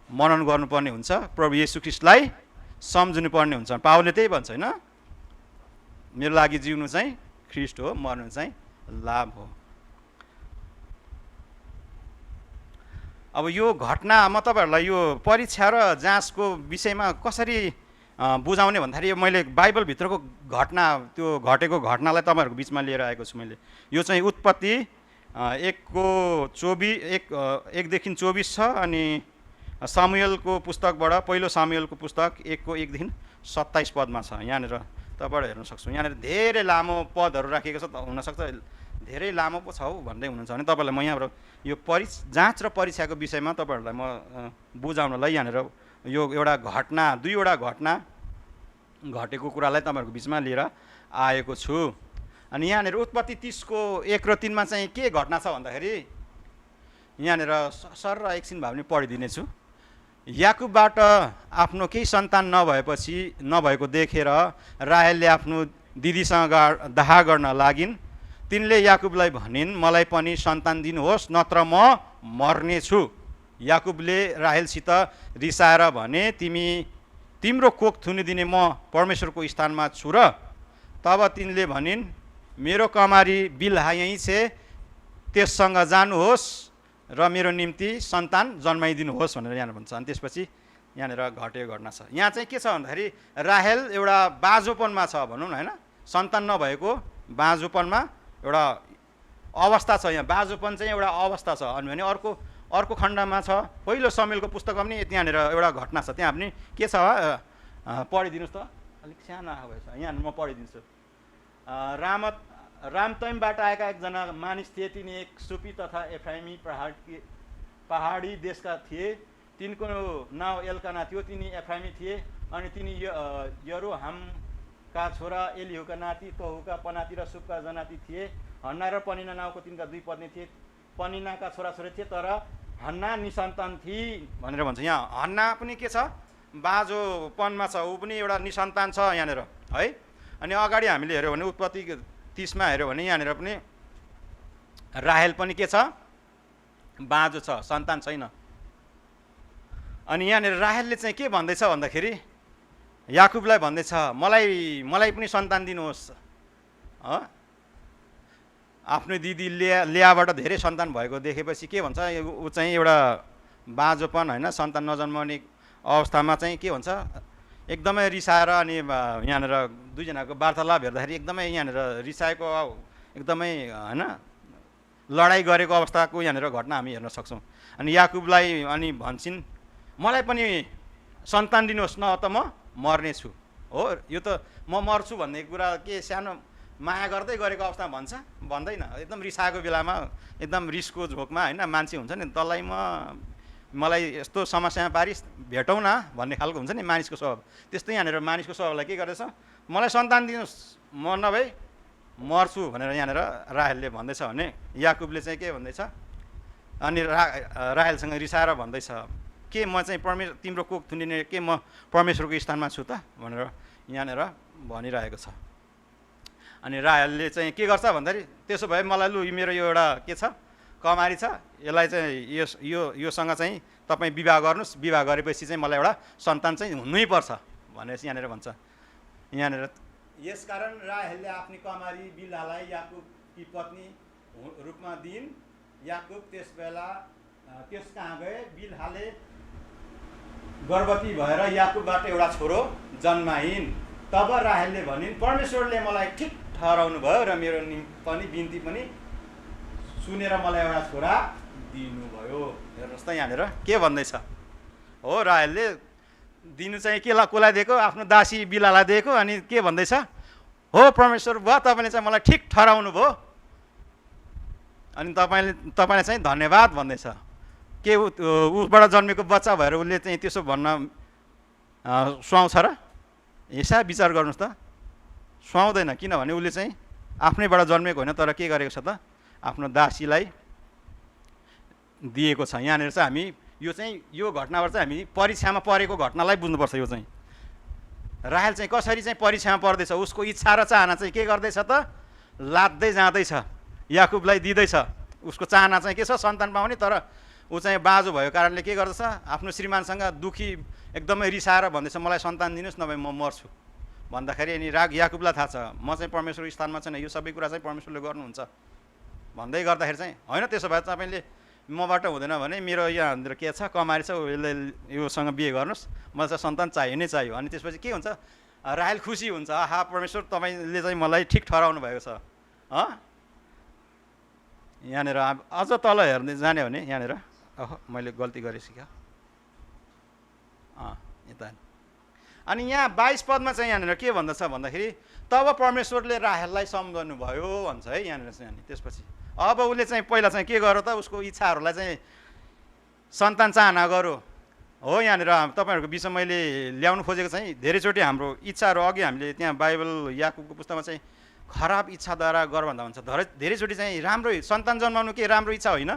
A: मनन गर्नुपर्ने हुन्छ, प्रभु येशू ख्रिस्टलाई सम्झनु पर्ने हुन्छ। पावलले त्यही भन्छ होइन, मेरो लागि जिउनु चाहिँ ख्रिस्ट हो, मर्नु चाहिँ लाभ हो। अब यो घटना म तपाईँहरूलाई यो परीक्षा र जाँचको विषयमा कसरी बुझाउने भन्दाखेरि मैले बाइबलभित्रको घटना, त्यो घटेको घटनालाई तपाईँहरूको बिचमा लिएर आएको छु मैले। यो चाहिँ उत्पत्ति 1:24 छ। अनि सामुएलको पुस्तकबाट, पहिलो सामुएलको पुस्तक 1:1-27 पदमा छ। यहाँनिर तपाईँबाट हेर्न सक्छौँ। यहाँनिर धेरै लामो पदहरू राखिएको छ, हुनसक्छ धेरै लामो पो छ हौ भन्दै हुनुहुन्छ भने तपाईँहरूलाई म यहाँबाट यो जाँच र परीक्षाको विषयमा तपाईँहरूलाई म बुझाउनलाई यहाँनिर यो एउटा घटना, दुईवटा घटना घटेको कुरालाई तपाईँहरूको बिचमा लिएर आएको छु। अनि यहाँनिर उत्पत्ति 30:1-3 चाहिँ के घटना छ भन्दाखेरि यहाँनिर सर र एकछिन भए पनि पढिदिनेछु। याकुबबाट आफ्नो केही सन्तान नभएको देखेर राहेलले आफ्नो दिदीसँग दाह गर्न लागिन्। तिनले याकुबलाई भनिन्, मलाई पनि सन्तान दिनुहोस्, नत्र म मर्नेछु। याकुबले राहेलसित रिसाएर भने, तिम्रो कोख थुनिदिने म परमेश्वरको स्थानमा छु र? तब तिनले भनिन्, मेरो कमारी बिल्हा यहीँ छे, त्यससँग जानुहोस् र मेरो निम्ति सन्तान जन्माइदिनुहोस् भनेर यहाँ भन्छ। अनि त्यसपछि यहाँनिर घटेको घटना छ। यहाँ चाहिँ के छ भन्दाखेरि राहेल एउटा बाँझोपनमा छ भनौँ न होइन, सन्तान नभएको बाँझोपनमा एउटा अवस्था छ। यहाँ बाँझोपन चाहिँ एउटा अवस्था छ। अनि भने अर्को खण्डमा छ, पहिलो समुएलको पुस्तकमा पनि त्यहाँनिर एउटा घटना छ। त्यहाँ पनि के छ पढिदिनुहोस् त, अलिक सानो भएछ, यहाँ म पढिदिन्छु। रामतैमबाट आएका एकजना मानिस थिए, तिनी एक सुपी तथा एफ्राइमी पहाडी देशका थिए। तिनको नाउँ एल्काना थियो, तिनी एफ्राइमी थिए। अनि तिनी यरोहामका छोरा एलिहुका नाति, तोहुका पनाति र सुपका जनाति थिए। हन्ना र पनिना नाउँको तिनका दुई पत्नी थिए। पनिनाका छोराछोरी थिए तर हन्ना निसन्तान थिए भनेर भन्छ। यहाँ हन्ना पनि के छ, बाजोपनमा छ, ऊ पनि एउटा निसन्तान छ यहाँनिर है। अनि अगाडि हामीले हेऱ्यौँ भने उत्पत्ति 30 मा हेऱ्यौँ भने यहाँनिर पनि राहेल पनि के छ, बाँझो छ, सन्तान छैन। अनि यहाँनिर राहेलले चाहिँ के भन्दैछ भन्दाखेरि याकुबलाई भन्दैछ मलाई पनि सन्तान दिनुहोस्। आफ्नो दिदी लेयाबाट धेरै सन्तान भएको देखेपछि के भन्छ, ऊ चाहिँ एउटा बाँझोपन होइन, सन्तान नजन्माउने अवस्थामा चाहिँ के हुन्छ, एकदमै रिसाएर अनि यहाँनिर दुईजनाको वार्तालाप हेर्दाखेरि एकदमै यहाँनिर रिसाएको, एकदमै होइन लडाइँ गरेको अवस्थाको यहाँनिर घटना हामी हेर्न सक्छौँ। अनि याकुबलाई अनि भन्छन् मलाई पनि सन्तान दिनुहोस्, न त म मर्नेछु। हो, यो त म मर्छु भन्ने कुरा के सानो माया गर्दै गरेको अवस्थामा भन्छ, भन्दैन। एकदम रिसाएको बेलामा एकदम रिसको झोकमा होइन मान्छे हुन्छ नि, तँलाई मलाई यस्तो समस्यामा पारिस, भेटौँ न भन्ने खालको हुन्छ नि मानिसको स्वभाव। त्यस्तै यहाँनिर मानिसको स्वभावलाई के गर्दैछ, मलाई सन्तान दिनुहोस्, म नभए मर्छु भनेर यहाँनिर राहेलले भन्दैछ भने याकुबले चाहिँ के भन्दैछ, अनि राहेलसँग रिसाएर भन्दैछ के म चाहिँ तिम्रो कोख थुनिने के म परमेश्वरको स्थानमा छु त भनेर यहाँनिर भनिरहेको छ। अनि राहेलले चाहिँ के गर्छ भन्दाखेरि त्यसो भए मलाई लु मेरो यो एउटा के छ, कमारी छ, यसलाई चाहिँ योसँग चाहिँ तपाईँ विवाह गर्नुहोस्, विवाह गरेपछि चाहिँ मलाई एउटा सन्तान चाहिँ हुनै पर्छ भनेर यहाँनिर भन्छ। यहाँनिर यसकारण राहेलले आफ्नी कमारी बिल्हालाई याकुबकी पत्नी रूपमा दिइन्। याकुब त्यस बेला त्यस कहाँ गए, बिल्हाले गर्भवती भएर याकुबबाट एउटा छोरो जन्माइन्। तब राहेलले भनिन् परमेश्वरले मलाई ठिक ठहराउनु भयो र मेरो पनि बिन्ती पनि सुनेर मलाई एउटा छोरा दिनुभयो। हेर्नुहोस् त यहाँनिर के भन्दैछ, हो राहेलले दिनु चाहिँ कसलाई दिएको, आफ्नो दासी बिलालाई दिएको। अनि के भन्दैछ, हो परमेश्वर भयो, तपाईँले चाहिँ मलाई ठिक ठहराउनु भयो, अनि तपाईँले चाहिँ धन्यवाद भन्दैछ। के उसबाट जन्मेको बच्चा भएर उसले चाहिँ त्यसो भन्न सुहाउँछ र? यसो विचार गर्नुहोस् त, सुहाउँदैन। किनभने उसले चाहिँ आफ्नैबाट जन्मेको होइन, तर के गरेको छ त, आफ्नो दासीलाई दिएको छ। यहाँनिर चाहिँ हामी यो घटनाबाट चाहिँ हामी परीक्षामा परेको घटनालाई बुझ्नुपर्छ। यो चाहिँ राहेल चाहिँ कसरी चाहिँ परीक्षामा पर्दैछ, उसको इच्छा र चाहना चाहिँ के गर्दैछ त, लाद्दै जाँदैछ, याकुबलाई दिँदैछ। उसको चाहना चाहिँ के छ, सन्तान पाउने, तर ऊ चाहिँ बाँझो भएको कारणले के गर्दछ, आफ्नो श्रीमानसँग दुखी एकदमै रिसाएर भन्दैछ मलाई सन्तान दिनुहोस् नभए म मर्छु भन्दाखेरि अनि याकुबलाई थाहा छ म चाहिँ परमेश्वरको स्थानमा छैन, यो सबै कुरा चाहिँ परमेश्वरले गर्नुहुन्छ भन्दै गर्दाखेरि चाहिँ होइन त्यसो भए तपाईँले मबाट हुँदैन भने मेरो यहाँ के छ, कमारी छ, यसले योसँग बिहे गर्नुहोस्, मलाई चाहिँ सन्तान चाहियो नै चाहियो। अनि त्यसपछि के हुन्छ, राहेल खुसी हुन्छ, आहा परमेश्वर तपाईँले चाहिँ मलाई ठिक ठहराउनु भएको छ। यहाँनिर अझ तल हेर्दै जाने भने यहाँनिर मैले गल्ती गरेँ क्या, यता। अनि यहाँ 22 पदमा चाहिँ यहाँनिर के भन्दछ भन्दाखेरि तब परमेश्वरले राहेललाई सम्झनु भयो भन्छ है यहाँनिर चाहिँ। अनि त्यसपछि अब उसले चाहिँ पहिला चाहिँ के गर्यो त, उसको इच्छाहरूलाई चाहिँ सन्तान चाहना गर्यो। हो, यहाँनिर तपाईँहरूको बिचमा मैले ल्याउनु खोजेको चाहिँ धेरैचोटि हाम्रो इच्छाहरू, अघि हामीले त्यहाँ बाइबल याकुबको पुस्तकमा चाहिँ खराब इच्छाद्वारा गर भन्दा भन्छ, धेरैचोटि चाहिँ राम्रो सन्तान जन्माउनु के राम्रो इच्छा होइन,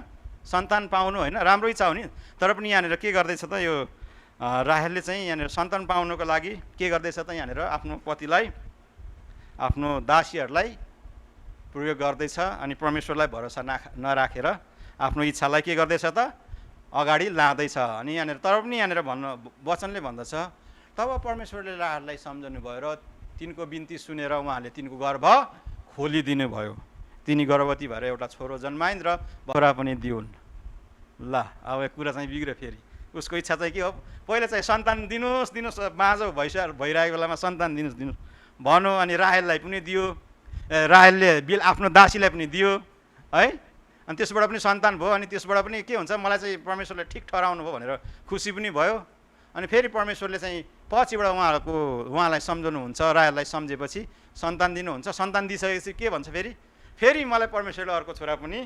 A: सन्तान पाउनु होइन राम्रो इच्छा हो नि। तर पनि यहाँनिर के गर्दैछ त, यो राहेलले चाहिँ यहाँनिर सन्तान पाउनुको लागि के गर्दैछ त, यहाँनिर आफ्नो पतिलाई, आफ्नो दासीहरूलाई प्रयोग गर्दैछ। अनि परमेश्वरलाई भरोसा नराखेर आफ्नो इच्छालाई के गर्दैछ त, अगाडि लाँदैछ। अनि यहाँनिर तर पनि यहाँनिर वचनले भन्दछ तब परमेश्वरले राहेललाई सम्झनु भयो र तिनको बिन्ती सुनेर उहाँले तिनको गर्भ खोलिदिनु भयो। तिनी गर्भवती भएर एउटा छोरो जन्माइन् र छोरा पनि दिउन्। ल अब कुरा चाहिँ बिग्रियो फेरि। उसको इच्छा चाहिँ के हो, पहिला चाहिँ सन्तान दिनुहोस् बाँझो भइरहेको बेलामा सन्तान दिनुहोस् भन्यो। अनि राहेललाई पनि दियो, राहेलले आफ्नो दासीलाई पनि दियो है। अनि त्यसबाट पनि सन्तान भयो। अनि त्यसबाट पनि के हुन्छ, मलाई चाहिँ परमेश्वरले ठिक ठहराउनु भयो भनेर खुसी पनि भयो। अनि फेरि परमेश्वरले चाहिँ पछिबाट उहाँलाई सम्झनुहुन्छ, राहेललाई सम्झेपछि सन्तान दिनुहुन्छ। सन्तान दिइसकेपछि के भन्छ, फेरि मलाई परमेश्वरले अर्को छोरा पनि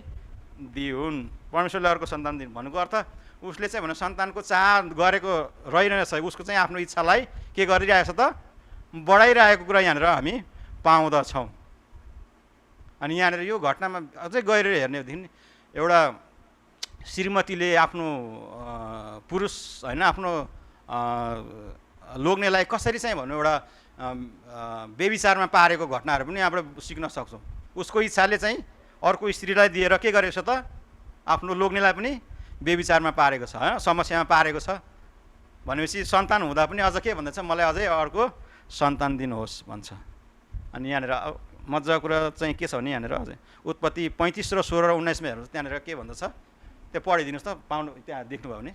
A: दिउन्, परमेश्वरले अर्को सन्तान दिनु भन्नुको अर्थ उसले चाहिँ भने सन्तानको चाह गरेको रहिरहेछ, उसको चाहिँ आफ्नो इच्छालाई के गरिरहेछ त, बढाइरहेको कुरा यहाँनिर हामी पाउँदछौँ। अनि यहाँनिर यो घटनामा अझै गएर हेर्ने हो भने एउटा श्रीमतीले आफ्नो पुरुष होइन आफ्नो लोग्नेलाई कसरी चाहिँ भन्नु एउटा बेविचारमा पारेको घटनाहरू पनि यहाँबाट सिक्न सक्छौँ। उसको इच्छाले चाहिँ अर्को स्त्रीलाई दिएर के गरेको छ त आफ्नो लोग्नेलाई पनि बेविचारमा पारेको छ होइन, समस्यामा पारेको छ भनेपछि सन्तान हुँदा पनि अझ के भन्दैछ, मलाई अझै अर्को सन्तान दिनुहोस् भन्छ। अनि यहाँनिर मजाको कुरा चाहिँ के छ भने यहाँनिर अझै उत्पत्ति 35 र 16 र 19मा हेर्नुहोस्, त्यहाँनिर के भन्दछ त्यो पढिदिनुहोस् त, पाउनु त्यहाँ देख्नुभयो भने।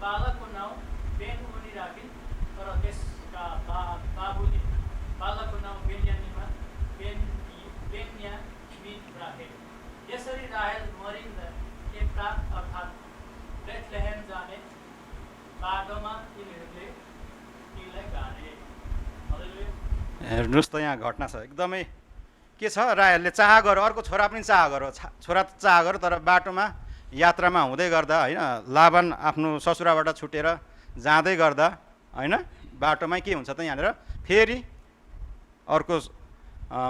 D: बालकको नाउँ बेनहुनी राखिन्, तर त्यसका बाबुले बालकको नाउँ बेन्यामिन राखे। यसरी राहेल मरिन्दा एफ्रात अर्थात् बेथलेहेम जाने बाटोमा तिनीहरूले तिनलाई गाडे।
A: हेर्नुहोस् त यहाँ घटना छ एकदमै के छ, राहेलले चाह गर्यो, अर्को छोरा पनि चाह गर्यो, छोरा चाह गर्यो, तर बाटोमा यात्रामा हुँदै गर्दा होइन लाबान आफ्नो ससुराबाट छुटेर जाँदै गर्दा होइन बाटोमै के हुन्छ त यहाँनिर फेरि अर्को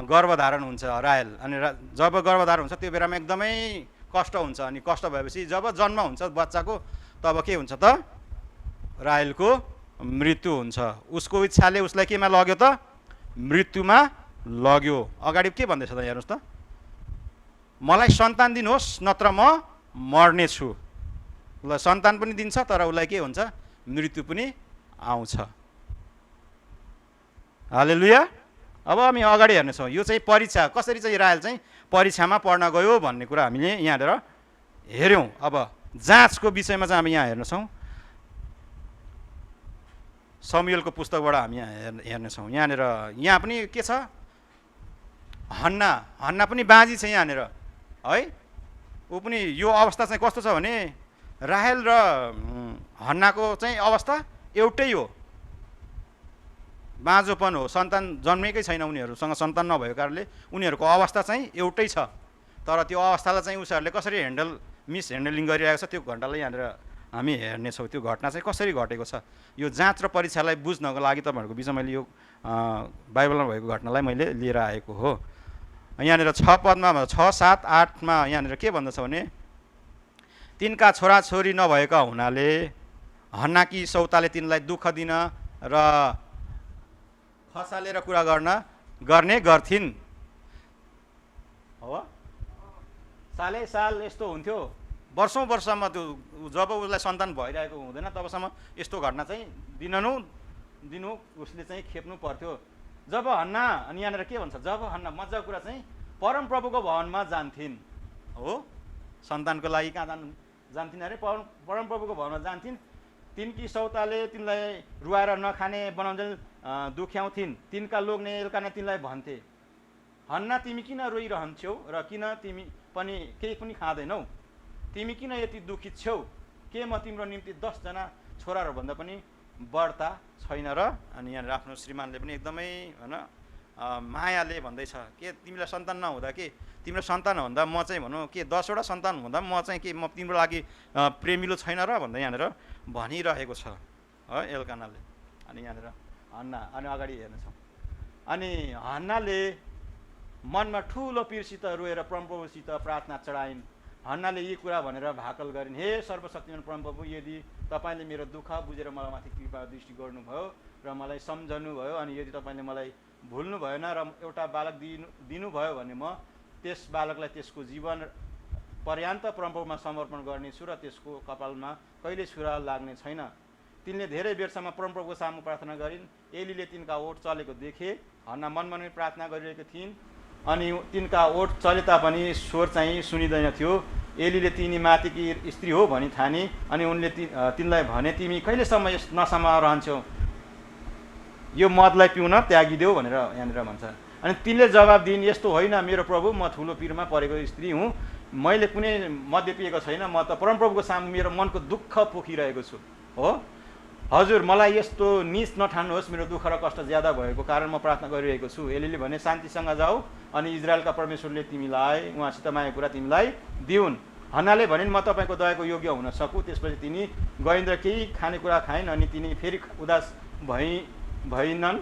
A: गर्भधारण हुन्छ राहेल। अनि जब गर्भधारण हुन्छ त्यो बेलामा एकदमै कष्ट हुन्छ। अनि कष्ट भएपछि जब जन्म हुन्छ बच्चाको तब के हुन्छ त राहेलको मृत्यु हुन्छ। उसको इच्छाले उसलाई केमा लग्यो त मृत्युमा लग्यो। अगाडि के भन्दैछ त हेर्नुहोस् त, मलाई सन्तान दिनुहोस् नत्र म मर्ने छु। उसलाई सन्तान पनि दिन्छ तर उसलाई के हुन्छ मृत्यु पनि आउँछ। हालेलुया। अब हामी अगाडि हेर्नेछौँ, यो चाहिँ परीक्षा कसरी चाहिँ राहेल चाहिँ परीक्षामा पढ्न गयो भन्ने कुरा हामीले यहाँनिर हेऱ्यौँ। अब जाँचको विषयमा चाहिँ हामी यहाँ हेर्नेछौँ, समुएलको पुस्तकबाट हामी यहाँ हेर्नेछौँ। यहाँनिर यहाँ पनि के छ, हन्ना पनि बाँझी छ यहाँनिर है। ऊ पनि यो अवस्था चाहिँ कस्तो छ भने राहेल र हन्नाको चाहिँ अवस्था एउटै हो, बाँझोपन हो, सन्तान जन्मेकै छैन, उनीहरूसँग सन्तान नभएको कारणले उनीहरूको अवस्था चाहिँ एउटै छ। तर त्यो अवस्थालाई चाहिँ उसहरूले कसरी मिसह्यान्डलिङ गरिरहेको छ त्यो घटनालाई यहाँनिर हामी हेर्नेछौँ। त्यो घटना चाहिँ कसरी घटेको छ, यो जाँच र परीक्षालाई बुझ्नको लागि तपाईँहरूको बिचमा मैले यो बाइबलमा भएको घटनालाई मैले लिएर आएको हो। यहाँनिर 6 पदमा 6, 7, 8मा यहाँनिर के भन्दछ भने तिनका छोराछोरी नभएका हुनाले हन्नाकी सौताले तिनलाई दुःख दिन र खसालेर कुरा गर्ने गर्थिन्। हो सालै साल यस्तो हुन्थ्यो, वर्षौँ वर्षमा त्यो जब उसलाई सन्तान भइरहेको हुँदैन तबसम्म यस्तो घटना चाहिँ दिनु उसले चाहिँ खेप्नु पर्थ्यो। जब हन्ना, अनि यहाँनिर के भन्छ, जब हन्ना मजाको कुरा चाहिँ परमप्रभुको भवनमा जान्थिन्। हो सन्तानको लागि कहाँ जान्थिन् अरे, परमप्रभुको भवनमा जान्थिन्। तिनकी सौताले तिनलाई रुवाएर नखाने बनाउँदै दुख्याउँथिन्। तिनका लोग्ने एल्काना तिनलाई भन्थे, हन्ना तिमी किन रोइरहन्छौ र किन तिमी पनि केही पनि खाँदैनौ, तिमी किन यति दुखित छौ, के म तिम्रो निम्ति 10 जना छोराहरूभन्दा पनि बढ्ता छैन र। अनि यहाँनिर आफ्नो श्रीमानले पनि एकदमै होइन मायाले भन्दैछ के तिमीलाई सन्तान नहुँदा के तिम्रो सन्तान हुँदा म चाहिँ भनौँ के 10 वटा सन्तान हुँदा म चाहिँ के म तिम्रो लागि प्रेमिलो छैन र भन्दै यहाँनिर भनिरहेको छ एल्कानाले। अनि यहाँनिर हन्ना, अनि अगाडि हेर्नेछौँ, अनि हन्नाले मनमा ठुलो पीरसित रोएर परमप्रभुसित प्रार्थना चढाइन्। हन्नाले यी कुरा भनेर भाकल गरिन्, हे सर्वशक्तिमान परमप्रभु, यदि तपाईँले मेरो दुःख बुझेर मलाई माथि कृपा दृष्टि गर्नुभयो र मलाई सम्झनुभयो, अनि यदि तपाईँले मलाई भुल्नु भएन र एउटा बालक दिनुभयो भने म त्यस बालकलाई त्यसको जीवन पर्यान्त परमप्रभुमा समर्पण गर्नेछु र त्यसको कपालमा कहिले छुरा लाग्ने छैन। तिनले धेरै बेरसम्म परमप्रभुको सामु प्रार्थना गरिन्। एलीले तिनका ओठ चलेको देखे। हन्ना मनमा नै प्रार्थना गरिरहेको थिइन्, अनि तिनका ओठ चले तापनि स्वर चाहिँ सुनिँदैन थियो। एलीले तिनी माथिकी स्त्री हो भनी ठानी, अनि उनले तिनलाई भने, तिमी कहिलेसम्म यस नसामा रहन्छौ, यो मदलाई पिउन त्यागिदेऊ भनेर यहाँनिर भन्छ। अनि तिनले जवाब दिइन्, यस्तो होइन मेरो प्रभु, म ठुलो पिरमा परेको स्त्री हुँ, मैले कुनै मद्य पिएको छैन, म त परमप्रभुको सामु मेरो मनको दुःख पोखिरहेको छु। हो हजुर मलाई यस्तो नीच नठान्नुहोस्, मेरो दुःख र कष्ट ज्यादा भएको कारण म प्रार्थना गरिरहेको छु। एलीले भने शान्तिसँग जाऊ अनि इजरायलका परमेश्वरले तिमीलाई उहाँसित माया कुरा तिमीलाई दिउन्। हन्नाले भनिन् म तपाईँको दयाको योग्य हुन सकु। त्यसपछि तिनी गइन् र केही खानेकुरा खाइन् अनि तिनी फेरि उदास भइनन्।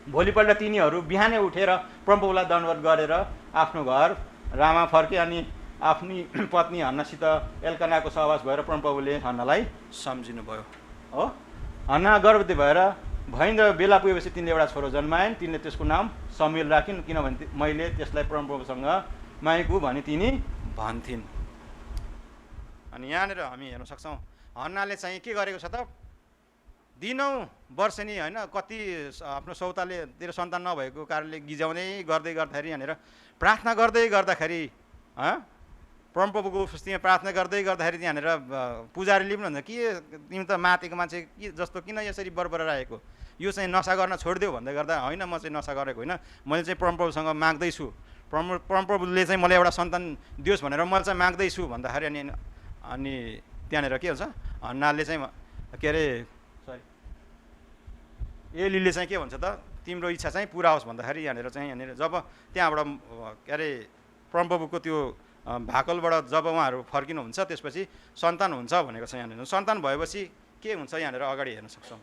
A: भोलिपल्ट तिनीहरू बिहानै उठेर परमप्रभुलाई दण्डवत गरेर आफ्नो घर रामा फर्के अनि आफ्नी पत्नी हन्नासित एल्कानाको सहवास भएर परमप्रभुले हन्नालाई सम्झिनु भयो। हो हन्ना गर्भवती भइन् र बेला पुगेपछि तिनले एउटा छोरो जन्माइन्। तिनले त्यसको नाम समुएल राखिन्, किनभने मैले त्यसलाई परमप्रभुसँग मागेको भने तिनी भन्थिन्। अनि यहाँनिर हामी हेर्न सक्छौँ हन्नाले चाहिँ के गरेको छ त, दिनौँ वर्षेनी होइन कति आफ्नो सौताले तेरो सन्तान नभएको कारणले गिजाउँदै गर्दै गर्दाखेरि यहाँनिर प्रार्थना गर्दै गर्दाखेरि परमप्रभुको उपस्थितिमा प्रार्थना गर्दै गर्दाखेरि त्यहाँनिर पुजारीले पनि भन्छ के तिमी त मातेको मान्छे के जस्तो किन यसरी बरबराएको, यो चाहिँ नसा गर्न छोडिदेऊ भन्दै गर्दा होइन म चाहिँ नसा गरेको होइन, मैले चाहिँ परमप्रभुसँग माग्दैछु, परमप्रभुले चाहिँ मलाई एउटा सन्तान दियोस् भनेर मैले चाहिँ माग्दैछु भन्दाखेरि अनि त्यहाँनिर के हुन्छ हन्नाले चाहिँ के अरे एलीले चाहिँ के भन्छ त तिम्रो इच्छा चाहिँ पुरा होस् भन्दाखेरि यहाँनिर जब त्यहाँबाट के अरे परमप्रभुको त्यो भाकलबाट जब उहाँहरू फर्किनुहुन्छ त्यसपछि सन्तान हुन्छ भनेको छ। यहाँनिर सन्तान भएपछि के हुन्छ यहाँनिर अगाडि हेर्न सक्छौँ।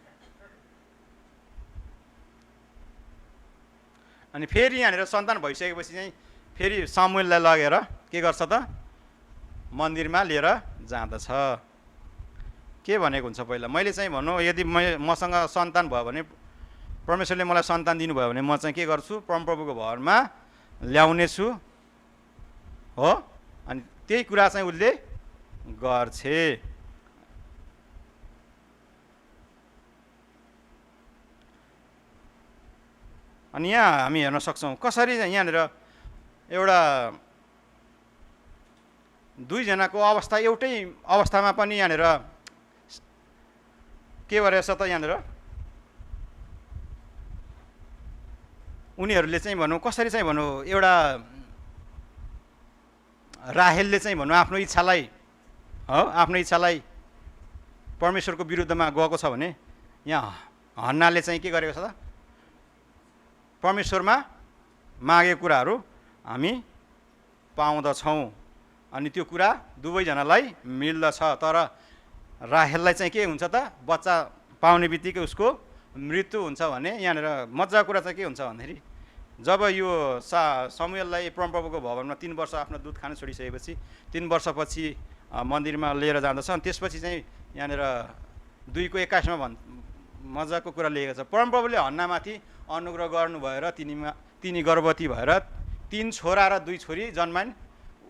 A: अनि फेरि यहाँनिर सन्तान भइसकेपछि चाहिँ फेरि समुएललाई लगेर के गर्छ त मन्दिरमा लिएर जाँदछ। के भनेको हुन्छ पहिला मैले चाहिँ भनौँ यदि मसँग सन्तान भयो भने परमेश्वरले मलाई सन्तान दिनुभयो भने म चाहिँ के गर्छु परमप्रभुको भरमा ल्याउनेछु हो। अनि त्यही कुरा चाहिँ उसले गर्छे। अनि यहाँ हामी हेर्न सक्छौँ कसरी यहाँनिर एउटा दुईजनाको अवस्था एउटै अवस्थामा पनि यहाँनिर के गरेछ त यहाँनिर उनीहरूले चाहिँ भनौँ कसरी चाहिँ भनौँ एउटा राहेलले चाहिँ भनौँ आफ्नो इच्छालाई आफ्नो इच्छालाई परमेश्वरको विरुद्धमा गएको छ भने यहाँ हन्नाले चाहिँ के गरेको छ त परमेश्वरमा मागेको कुराहरू हामी पाउँदछौँ। अनि त्यो कुरा दुवैजनालाई मिल्दछ। तर राहेललाई चाहिँ के हुन्छ त बच्चा पाउने बित्तिकै उसको मृत्यु हुन्छ भने यहाँनिर मजाको कुरा चाहिँ के हुन्छ भन्दाखेरि जब यो समुएललाई परमप्रभुको भवनमा 3 वर्ष आफ्नो दुध खान छोडिसकेपछि 3 वर्षपछि मन्दिरमा लिएर जाँदछ। अनि त्यसपछि चाहिँ यहाँनिर 2:21 मजाको कुरा लेखेको छ परमप्रभुले हन्नामाथि अनुग्रह गर्नु भएर तिनी गर्भवती भएर 3 छोरा र 2 छोरी जन्माइन्।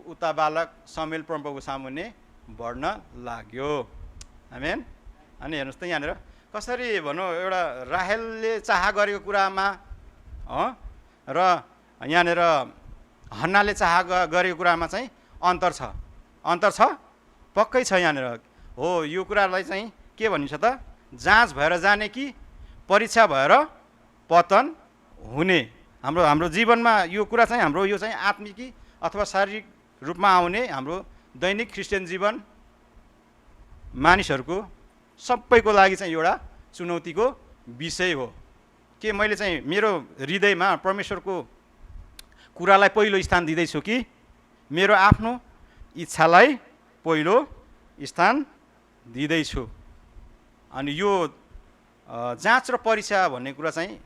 A: उता बालक समुएल परमप्रभुको सामुन्ने बढ्न लाग्यो। आमेन। अनि हेर्नुहोस् त यहाँनिर कसरी भनौँ एउटा राहेलले चाह गरेको कुरामा र यहाँनिर हन्नाले चाह गरेको कुरामा चाहिँ अन्तर छ पक्कै छ। यहाँनिर हो यो कुरालाई चाहिँ के भनिन्छ त जाँच भएर जाने कि परीक्षा भएर पतन हुने। हाम्रो जीवनमा यो कुरा चाहिँ हाम्रो यो चाहिँ आत्मिकी अथवा शारीरिक रूपमा आउने हाम्रो दैनिक क्रिस्चियन जीवन मानिसहरूको सबैको लागि चाहिँ एउटा चुनौतीको विषय हो। के मैले चाहिँ मेरो हृदयमा परमेश्वरको कुरालाई पहिलो स्थान दिँदैछु कि मेरो आफ्नो इच्छालाई पहिलो स्थान दिँदैछु। अनि यो जाँच र परीक्षा भन्ने कुरा चाहिँ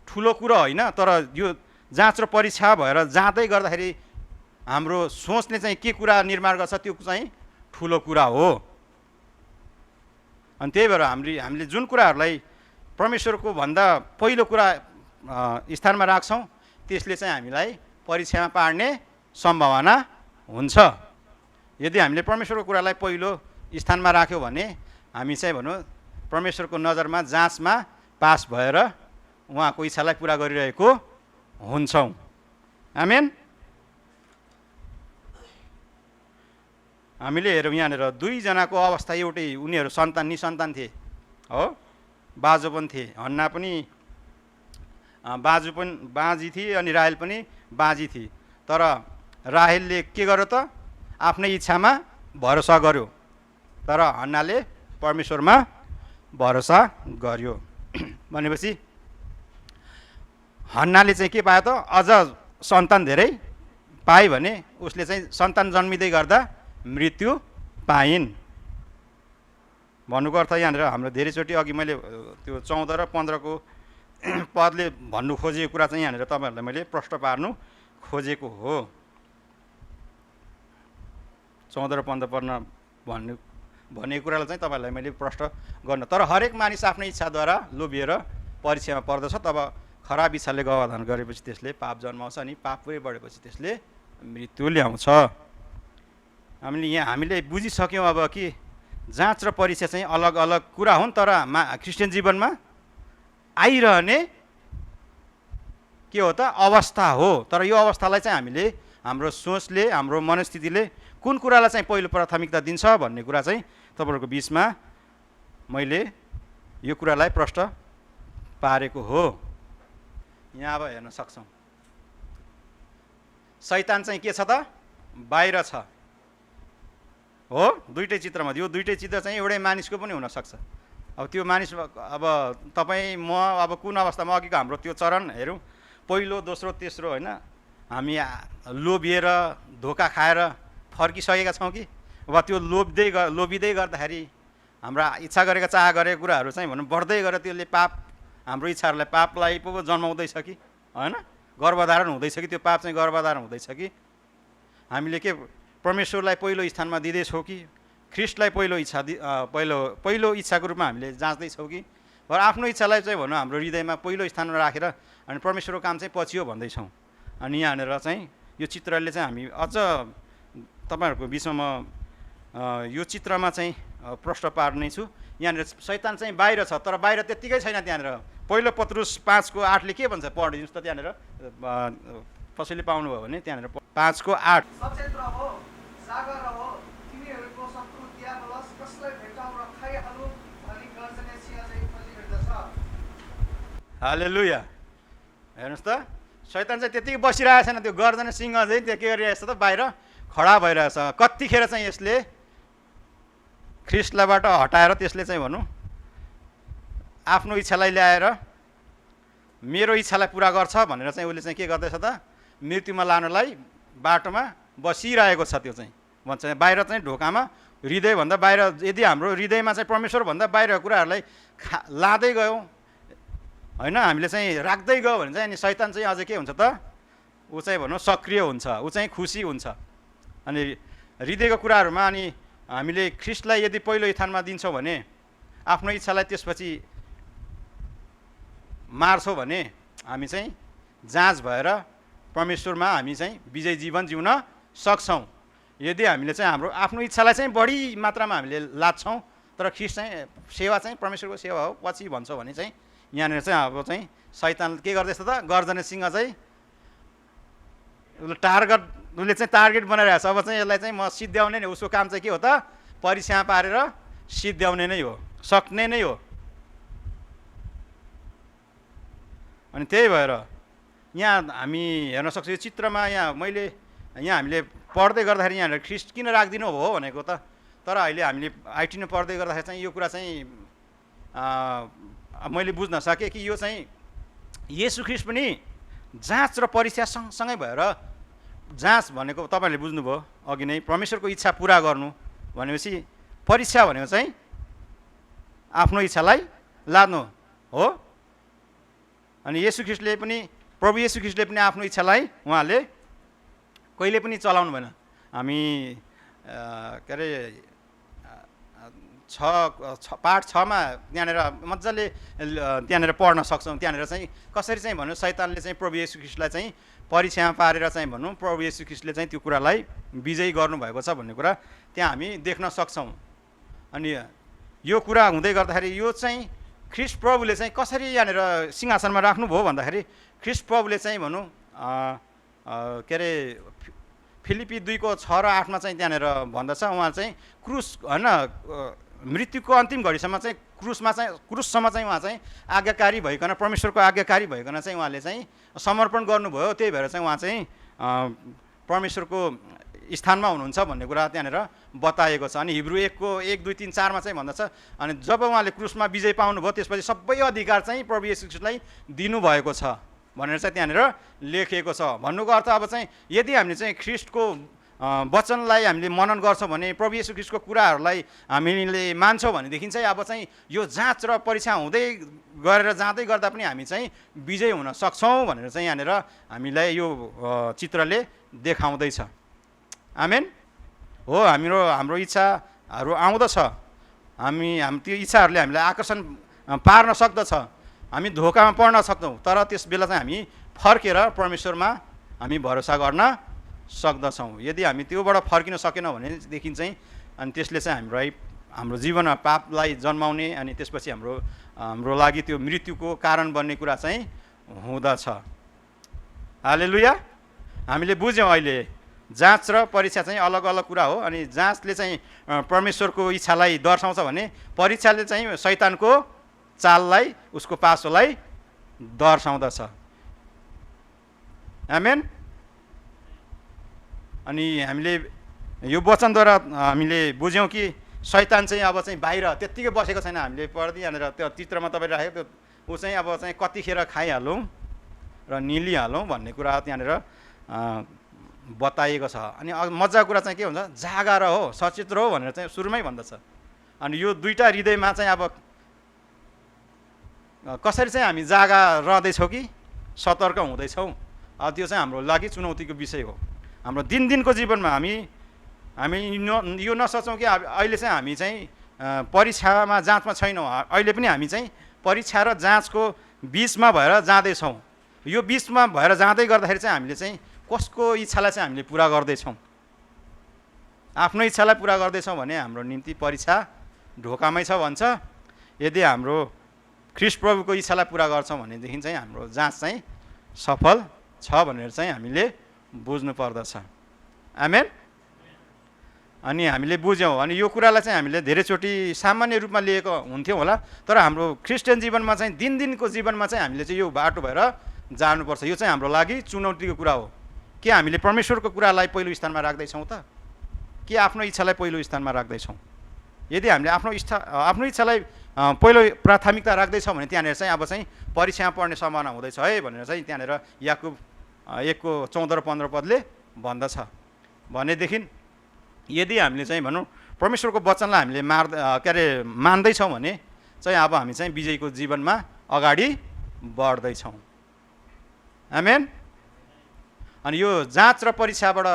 A: ठुलो कुरा होइन, तर यो जाँच र परीक्षा भएर जाँदै गर्दाखेरि हाम्रो सोचले चाहिँ के कुरा निर्माण गर्छ त्यो चाहिँ ठुलो कुरा हो। अनि त्यही भएर हामीले जुन कुराहरूलाई परमेश्वरको भन्दा पहिलो कुरा स्थानमा राख्छौँ त्यसले चाहिँ हामीलाई परीक्षामा पार्ने सम्भावना हुन्छ। यदि हामीले परमेश्वरको कुरालाई पहिलो स्थानमा राख्यौँ भने हामी चाहिँ भनौँ परमेश्वरको नजरमा जाँचमा पास भएर उहाँको इच्छालाई पुरा गरिरहेको हुन्छौँ। आमेन। हामीले हेरौँ यहाँनिर दुईजनाको अवस्था एउटै, उनीहरू निसन्तान थिए हो, बाजो पनि थिए। हन्ना पनि बाजी थिए अनि राहेल पनि बाजी थिए। तर राहेलले के गर्यो त आफ्नै इच्छामा भरोसा गर्यो तर हन्नाले परमेश्वरमा भरोसा गर्यो। भनेपछि हन्नाले चाहिँ के पायो त? अझ सन्तान धेरै पाए भने उसले चाहिँ सन्तान जन्मिँदै गर्दा मृत्यु पाइन्। भन्नुको अर्थ यहाँनिर हाम्रो धेरैचोटि अघि मैले त्यो 14 र 15 को पदले भन्नु खोजेको कुरा चाहिँ यहाँनिर तपाईँहरूलाई मैले प्रश्न पार्नु खोजेको हो। 14 र 15 पढ्न भनेको कुरालाई चाहिँ तपाईँहरूलाई मैले प्रश्न गर्न। तर हरेक मानिस आफ्नै इच्छाद्वारा लोभिएर परीक्षामा पर्दछ, तब खराब इच्छाले गवाधान गरेपछि त्यसले पाप जन्माउँछ अनि पाप पुरै बढेपछि त्यसले मृत्यु ल्याउँछ। हामीले बुझिसक्यौँ अब कि जाँच र परीक्षा चाहिँ अलग अलग कुरा हुन्, तर क्रिस्चियन जीवनमा आइरहने के हो त? अवस्था हो। तर यो अवस्थालाई चाहिँ हामीले हाम्रो सोचले, हाम्रो मनस्थितिले कुन कुरालाई चाहिँ पहिलो प्राथमिकता दिन्छ भन्ने कुरा चाहिँ तपाईँहरूको बिचमा मैले यो कुरालाई प्रश्न पारेको हो। यहाँ अब हेर्न सक्छौँ, शैतान चाहिँ के छ त? बाहिर छ हो। दुईटै चित्रमा, यो दुईटै चित्र चाहिँ एउटै मानिसको पनि हुनसक्छ। अब त्यो मानिस, अब तपाईँ म अब कुन अवस्थामा, अघिको हाम्रो त्यो चरण हेरौँ, पहिलो, दोस्रो, तेस्रो, होइन, हामी लोभिएर धोका खाएर फर्किसकेका छौँ कि वा त्यो लोभिँदै गर्दाखेरि हाम्रा इच्छा गरेका चाह गरेका कुराहरू चाहिँ भनौँ बढ्दै गएर त्यसले पाप, हाम्रो इच्छाहरूलाई पापलाई पो जन्माउँदैछ कि होइन, गर्भधारण हुँदैछ कि त्यो पाप चाहिँ गर्भधारण हुँदैछ कि हामीले के परमेश्वरलाई पहिलो स्थानमा दिँदैछौँ कि ख्रिस्टलाई पहिलो इच्छाको रूपमा हामीले जाँच्दैछौँ कि आफ्नो इच्छालाई चाहिँ भनौँ हाम्रो हृदयमा पहिलो स्थानमा राखेर अनि परमेश्वरको काम चाहिँ पछि हो भन्दैछौँ। अनि यहाँनिर चाहिँ यो चित्रले चाहिँ हामी अझ तपाईँहरूको बिचमा म यो चित्रमा चाहिँ प्रश्न पार्ने छु। यहाँनिर शैतान चाहिँ बाहिर छ, तर बाहिर त्यत्तिकै छैन। त्यहाँनिर पहिलो पत्रुस 5:8 के भन्छ? पढिदिनुहोस् त। त्यहाँनिर कसैले पाउनुभयो भने त्यहाँनिर 5:8
C: सचेत रहो, जागर रहो, तिमीहरूको शत्रु दियाबलस कसलाई भेटाउँ र खाइहालौँ भनी गर्जने सिंह चाहिँ खोजिहिँड्दछ।
A: हालेलुया। हेर्नुहोस् त, शैतान चाहिँ त्यत्तिकै बसिरहेको छैन। त्यो गर्जने सिंह चाहिँ त्यो के गरिरहेछ त? बाहिर खडा भइरहेछ। कतिखेर चाहिँ यसले ख्रिस्टलाईबाट हटाएर त्यसले चाहिँ भनौँ आफ्नो इच्छालाई ल्याएर मेरो इच्छालाई पुरा गर्छ भनेर चाहिँ उसले चाहिँ के गर्दैछ त? मृत्युमा लानलाई बाटोमा बसिरहेको छ। त्यो चाहिँ भन्छ बाहिर चाहिँ ढोकामा, हृदयभन्दा बाहिर, यदि हाम्रो हृदयमा चाहिँ परमेश्वरभन्दा बाहिरको कुराहरूलाई लाँदै गयौँ होइन, हामीले चाहिँ राख्दै गयो भने चाहिँ अनि शैतान चाहिँ अझै के हुन्छ त? ऊ चाहिँ भनौँ सक्रिय हुन्छ, ऊ चाहिँ खुसी हुन्छ। अनि हृदयको कुराहरूमा अनि हामीले ख्रिस्टलाई यदि पहिलो स्थानमा दिन्छौँ भने, आफ्नो इच्छालाई त्यसपछि मार्छौँ भने हामी चाहिँ जाँच भएर परमेश्वरमा हामी चाहिँ विजय जीवन जिउन सक्छौँ। यदि हामीले चाहिँ हाम्रो आफ्नो इच्छालाई चाहिँ बढी मात्रामा हामीले लाच्छौँ, तर ख्रिस्ट चाहिँ सेवा चाहिँ परमेश्वरको सेवा हो पछि भन्छौँ भने चाहिँ यहाँनिर चाहिँ अब चाहिँ शैतान के गर्दैछ त? गर्जने सिंह चाहिँ उसले चाहिँ टार्गेट बनाइरहेको छ। अब चाहिँ यसलाई चाहिँ म सिद्ध्याउने नै, उसको काम चाहिँ के हो त? परीक्षामा पारेर सिद्ध्याउने नै हो, सक्ने नै हो। अनि त्यही भएर यहाँ हामी हेर्न सक्छौँ यो चित्रमा। यहाँ हामीले पढ्दै गर्दाखेरि यहाँनिर ख्रिस्ट किन राखिदिनु हो भनेको त? तर अहिले हामीले आइटिन पढ्दै गर्दाखेरि चाहिँ यो कुरा चाहिँ मैले बुझ्न सकेँ कि यो चाहिँ येशू ख्रिस्ट पनि जाँच र परीक्षा सँगसँगै भएर, जाँच भनेको तपाईँहरूले बुझ्नुभयो अघि नै, परमेश्वरको इच्छा पुरा गर्नु भनेपछि परीक्षा भनेको चाहिँ आफ्नो इच्छालाई लाद्नु हो। अनि येशू ख्रिस्टले पनि, प्रभु येशू ख्रिस्टले पनि आफ्नो इच्छालाई उहाँले कहिले पनि चलाउनु भएन। हामी के अरे पाठ 6मा त्यहाँनिर मजाले त्यहाँनिर पढ्न सक्छौँ। त्यहाँनिर चाहिँ कसरी चाहिँ भनौँ शैतानले चाहिँ प्रभु येशू ख्रिस्टलाई चाहिँ परीक्षामा पारेर चाहिँ भनौँ प्रभु येशू ख्रिस्टले चाहिँ त्यो कुरालाई विजयी गर्नुभएको छ भन्ने कुरा त्यहाँ हामी देख्न सक्छौँ। अनि यो कुरा हुँदै गर्दाखेरि यो चाहिँ ख्रिस्ट प्रभुले चाहिँ कसरी यहाँनिर सिंहासनमा राख्नुभयो भन्दाखेरि ख्रिस्ट प्रभुले चाहिँ भनौँ के अरे फिलिपी 2:6 र 8मा चाहिँ त्यहाँनिर भन्दछ, उहाँ चाहिँ क्रुस होइन मृत्युको अन्तिम घडीसम्म चाहिँ क्रुससम्म चाहिँ उहाँ चाहिँ आज्ञाकारी भइकन, परमेश्वरको आज्ञाकारी भइकन चाहिँ उहाँले चाहिँ समर्पण गर्नुभयो। त्यही भएर चाहिँ उहाँ चाहिँ परमेश्वरको स्थानमा हुनुहुन्छ भन्ने कुरा त्यहाँनिर बताएको छ। अनि हिब्रू 1:1, 2, 3, 4 चाहिँ भन्दछ, अनि जब उहाँले क्रुसमा विजय पाउनुभयो त्यसपछि सबै अधिकार चाहिँ प्रभु येशू ख्रीष्टलाई दिनुभएको छ भनेर चाहिँ त्यहाँनिर लेखिएको छ। भन्नुको अर्थ अब चाहिँ यदि हामीले चाहिँ ख्रीष्टको वचनलाई हामीले मनन गर्छौँ भने, प्रभु येशू ख्रीष्टको कुराहरूलाई हामीले मान्छौँ भनेदेखि चाहिँ अब चाहिँ यो जाँच र परीक्षा हुँदै गरेर जाँदै गर्दा पनि हामी चाहिँ विजय हुन सक्छौँ भनेर चाहिँ यहाँनिर हामीलाई यो चित्रले देखाउँदैछ। आमेन हो। हाम्रो इच्छाहरू आउँदछ, त्यो इच्छाहरूले हामीलाई आकर्षण पार्न सक्दछ, हामी धोकामा पर्न सक्छौँ, तर त्यस बेला चाहिँ हामी फर्केर परमेश्वरमा हामी भरोसा गर्न सक्दछौँ। यदि हामी त्योबाट फर्किन सकेनौँ भनेदेखि चाहिँ अनि त्यसले चाहिँ हाम्रो जीवनमा पापलाई जन्माउने अनि त्यसपछि हाम्रो लागि त्यो मृत्युको कारण बन्ने कुरा चाहिँ हुँदछ। हालेलुया। हामीले बुझ्यौँ अहिले जाँच र परीक्षा चाहिँ अलग अलग कुरा हो। अनि जाँचले चाहिँ परमेश्वरको इच्छालाई दर्शाउँछ भने परीक्षाले चाहिँ शैतानको चाललाई, उसको पासोलाई दर्शाउँदछ। आमेन। अनि हामीले यो वचनद्वारा हामीले बुझ्यौँ कि शैतान चाहिँ अब चाहिँ बाहिर त्यत्तिकै बसेको छैन। हामीले पढ्दै यहाँनिर त्यो चित्रमा तपाईँले राखेको ऊ चाहिँ अब चाहिँ कतिखेर खाइहालौँ र निलिहालौँ भन्ने कुरा त्यहाँनिर बताइएको छ। अनि मजाको कुरा चाहिँ के हुन्छ, जागा रह हो, सचेत रह भनेर चाहिँ सुरुमै भन्दछ। अनि यो दुईवटा हृदयमा चाहिँ अब कसरी चाहिँ हामी जागा रहँदैछौँ कि सतर्क हुँदैछौँ, त्यो चाहिँ हाम्रो लागि चुनौतीको विषय हो। हाम्रो दिनको जीवनमा हामी यो नसोचौँ कि अहिले चाहिँ हामी चाहिँ परीक्षामा जाँचमा छैनौँ, अहिले पनि हामी चाहिँ परीक्षा र जाँचको बिचमा भएर जाँदैछौँ। यो बिचमा भएर जाँदै गर्दाखेरि चाहिँ हामीले चाहिँ कसको इच्छालाई चाहिँ हामीले पुरा गर्दैछौँ। आफ्नो इच्छालाई पुरा गर्दैछौँ भने हाम्रो निम्ति परीक्षा ढोकामै छ भन्छ। यदि हाम्रो ख्रीष्ट प्रभुको इच्छालाई पुरा गर्छौँ भनेदेखि चाहिँ हाम्रो जाँच चाहिँ सफल छ भनेर चाहिँ हामीले बुझ्नु पर्दछ। आमेन। अनि हामीले बुझ्यौँ। अनि यो कुरालाई चाहिँ हामीले धेरैचोटि सामान्य रूपमा लिएको हुन्थ्यौँ होला, तर हाम्रो क्रिस्चियन जीवनमा चाहिँ दिनको जीवनमा चाहिँ हामीले चाहिँ यो बाटो भएर जानुपर्छ। यो चाहिँ हाम्रो लागि चुनौतीको कुरा हो। के हामीले परमेश्वरको कुरालाई पहिलो स्थानमा राख्दैछौँ त, के आफ्नो इच्छालाई पहिलो स्थानमा राख्दैछौँ? यदि हामीले आफ्नो इच्छालाई पहिलो प्राथमिकता राख्दैछौँ भने त्यहाँनिर चाहिँ अब चाहिँ परीक्षामा पर्ने सम्भावना हुँदैछ है भनेर चाहिँ त्यहाँनिर याकुब 1:14 र 15 पदले भन्दछ। भनेदेखि यदि हामीले चाहिँ भनौँ परमेश्वरको वचनलाई हामीले मान्दैछौँ भने चाहिँ अब हामी चाहिँ विजयको जीवनमा अगाडि बढ्दैछौँ। आमेन। अनि यो जाँच र परीक्षाबाट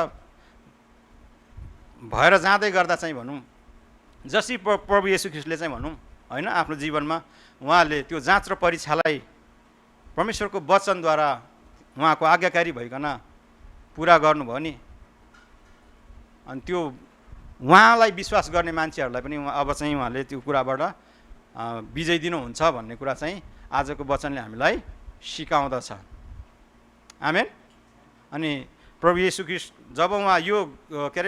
A: भएर जाँदै गर्दा चाहिँ भनौँ जसरी प्रभु येशू ख्रीष्टले चाहिँ भनौँ होइन आफ्नो जीवनमा उहाँले त्यो जाँच र परीक्षालाई परमेश्वरको वचनद्वारा उहाँको आज्ञाकारी भइकन पुरा गर्नुभयो नि, अनि त्यो उहाँलाई विश्वास गर्ने मान्छेहरूलाई पनि अब चाहिँ उहाँले त्यो कुराबाट विजय दिनुहुन्छ भन्ने कुरा चाहिँ आजको वचनले हामीलाई सिकाउँदछ। आमेन। अनि प्रभु येशू ख्रीष्ट जब उहाँ यो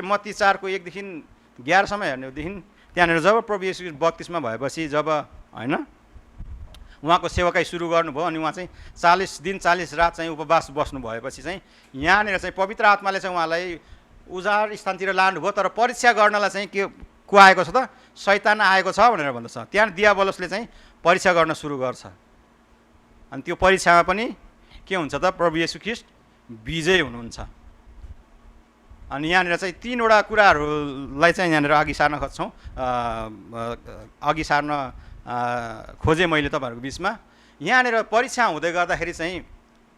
A: मत्ती 4:1-11 हेर्नेदेखि त्यहाँनिर जब प्रभु येशू ख्रीष्ट बत्तिसमा भएपछि जब होइन उहाँको सेवाकाई सुरु गर्नुभयो अनि उहाँ चाहिँ 40 दिन 40 रात चाहिँ उपवास बस्नु भएपछि चाहिँ यहाँनिर चाहिँ पवित्र आत्माले चाहिँ उहाँलाई उजाड स्थानतिर लानुभयो। तर परीक्षा गर्नलाई चाहिँ को आएको छ त, शैतान आएको छ भनेर भन्दछ। त्यहाँ दियाबलसले चाहिँ परीक्षा गर्न सुरु गर्छ। अनि त्यो परीक्षामा पनि के हुन्छ त, प्रभु येशू ख्रीष्ट विजय हुनुहुन्छ। अनि यहाँनिर चाहिँ 3वटा कुराहरूलाई चाहिँ यहाँनिर अघि सार्न खोजेँ मैले तपाईँहरूको बिचमा। यहाँनिर परीक्षा हुँदै गर्दाखेरि चाहिँ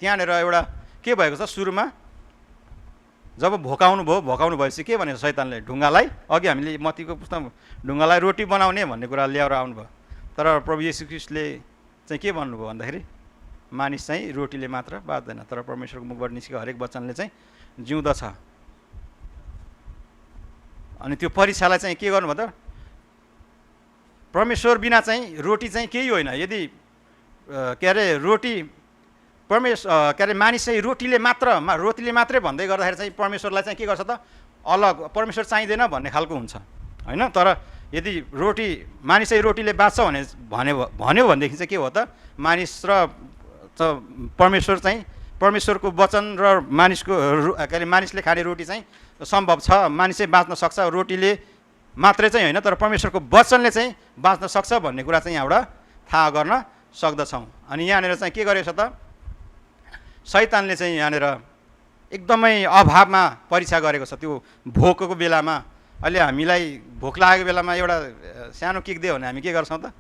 A: त्यहाँनिर एउटा के भएको छ, सुरुमा जब भोकाउनु भएपछि के भनेको शैतानले ढुङ्गालाई, अघि हामीले मत्तीको पुस्तक ढुङ्गालाई रोटी बनाउने भन्ने कुरा ल्याएर आउनुभयो। तर प्रभु येशू ख्रीष्टले चाहिँ के भन्नुभयो भन्दाखेरि मानिस चाहिँ रोटीले मात्र बाँच्दैन तर परमेश्वरको मुखबाट निस्केको हरेक वचनले चाहिँ जिउँदछ। अनि त्यो परीक्षालाई चाहिँ के गर्नुभयो त, परमेश्वर बिना चाहिँ रोटी चाहिँ केही होइन। यदि रोटी मानिस चाहिँ रोटीले मात्रै भन्दै गर्दाखेरि चाहिँ परमेश्वरलाई चाहिँ के गर्छ त, अलग परमेश्वर चाहिँदैन भन्ने खालको हुन्छ होइन। तर यदि मानिस चाहिँ रोटीले बाँच्छ भन्यो भनेदेखि चाहिँ के हो त, मानिस र परमेश्वर चाहिँ परमेश्वरको वचन र मानिसले खाने रोटी चाहिँ सम्भव छ, मानिस चाहिँ बाँच्न सक्छ। रोटीले मात्रै चाहिँ होइन, तर परमेश्वरको वचनले चाहिँ बाँच्न सक्छ भन्ने कुरा चाहिँ यहाँबाट थाहा गर्न सक्दछौँ। अनि यहाँनिर चाहिँ के गरेको छ त, शैतानले चाहिँ यहाँनिर एकदमै अभावमा परीक्षा गरेको छ। त्यो भोकको बेलामा, अहिले हामीलाई भोक लागेको बेलामा एउटा सानो किक दियो भने हामी के गर्छौँ त,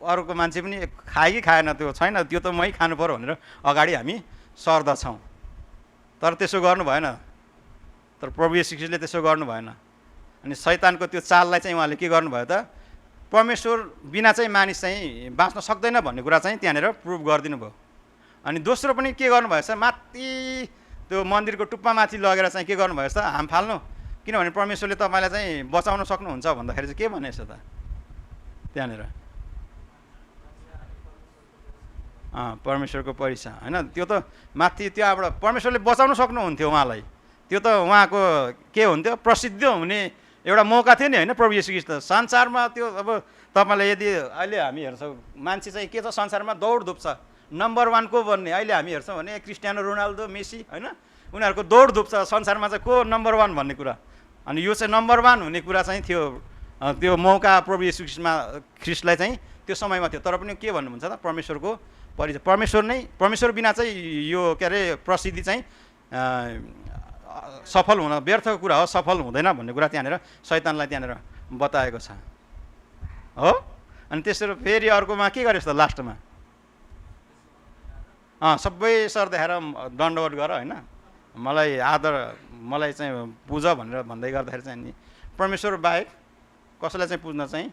A: अरूको मान्छे पनि खायो कि खाएन त्यो छैन, त्यो त मै खानु पऱ्यो भनेर अगाडि हामी सर्दछौँ। तर त्यसो गर्नु भएन, तर प्रभु येशू ख्रीष्टले त्यसो गर्नु भएन। अनि शैतानको त्यो चाललाई चाहिँ उहाँले के गर्नुभयो त, परमेश्वर बिना चाहिँ मानिस चाहिँ बाँच्न सक्दैन भन्ने कुरा चाहिँ त्यहाँनिर प्रुभ गरिदिनु भयो। अनि दोस्रो पनि के गर्नुभएछ, माथि त्यो मन्दिरको टुप्पामाथि लगेर चाहिँ के गर्नुभएछ त, हाम फाल्नु, किनभने परमेश्वरले तपाईँलाई चाहिँ बचाउन सक्नुहुन्छ भन्दाखेरि चाहिँ के भनेछ त त्यहाँनिर, परमेश्वरको परीक्षा होइन, त्यो त माथि त्यहाँबाट परमेश्वरले बचाउन सक्नुहुन्थ्यो उहाँलाई, त्यो त उहाँको के हुन्थ्यो, प्रसिद्ध हुने एउटा मौका थियो नि होइन। प्रभु येशू ख्रीष्ट संसारमा त्यो अब तपाईँलाई यदि अहिले हामी हेर्छौँ मान्छे चाहिँ के छ संसारमा दौडधुप छ, नम्बर 1 को भन्ने, अहिले हामी हेर्छौँ भने क्रिस्टियानो रोनाल्डो, मेसी होइन, उनीहरूको दौडधुप छ संसारमा चाहिँ को नम्बर 1 भन्ने कुरा। अनि यो चाहिँ नम्बर 1 हुने कुरा चाहिँ थियो, त्यो मौका प्रभु येशू ख्रीष्टलाई चाहिँ त्यो समयमा थियो। तर पनि के भन्नुहुन्छ त, परमेश्वरको परिचय, परमेश्वर बिना चाहिँ यो के अरे प्रसिद्धि चाहिँ सफल हुन व्यर्थको कुरा हो, सफल हुँदैन भन्ने कुरा त्यहाँनिर शैतानलाई त्यहाँनिर बताएको छ हो। अनि त्यसरी फेरि अर्कोमा के गरेछ त, लास्टमा सबै सर देखाएर दण्डवट गर होइन, मलाई आदर, मलाई चाहिँ पूज भनेर भन्दै गर्दाखेरि चाहिँ नि परमेश्वर बाहेक कसैलाई चाहिँ पुज्न चाहिँ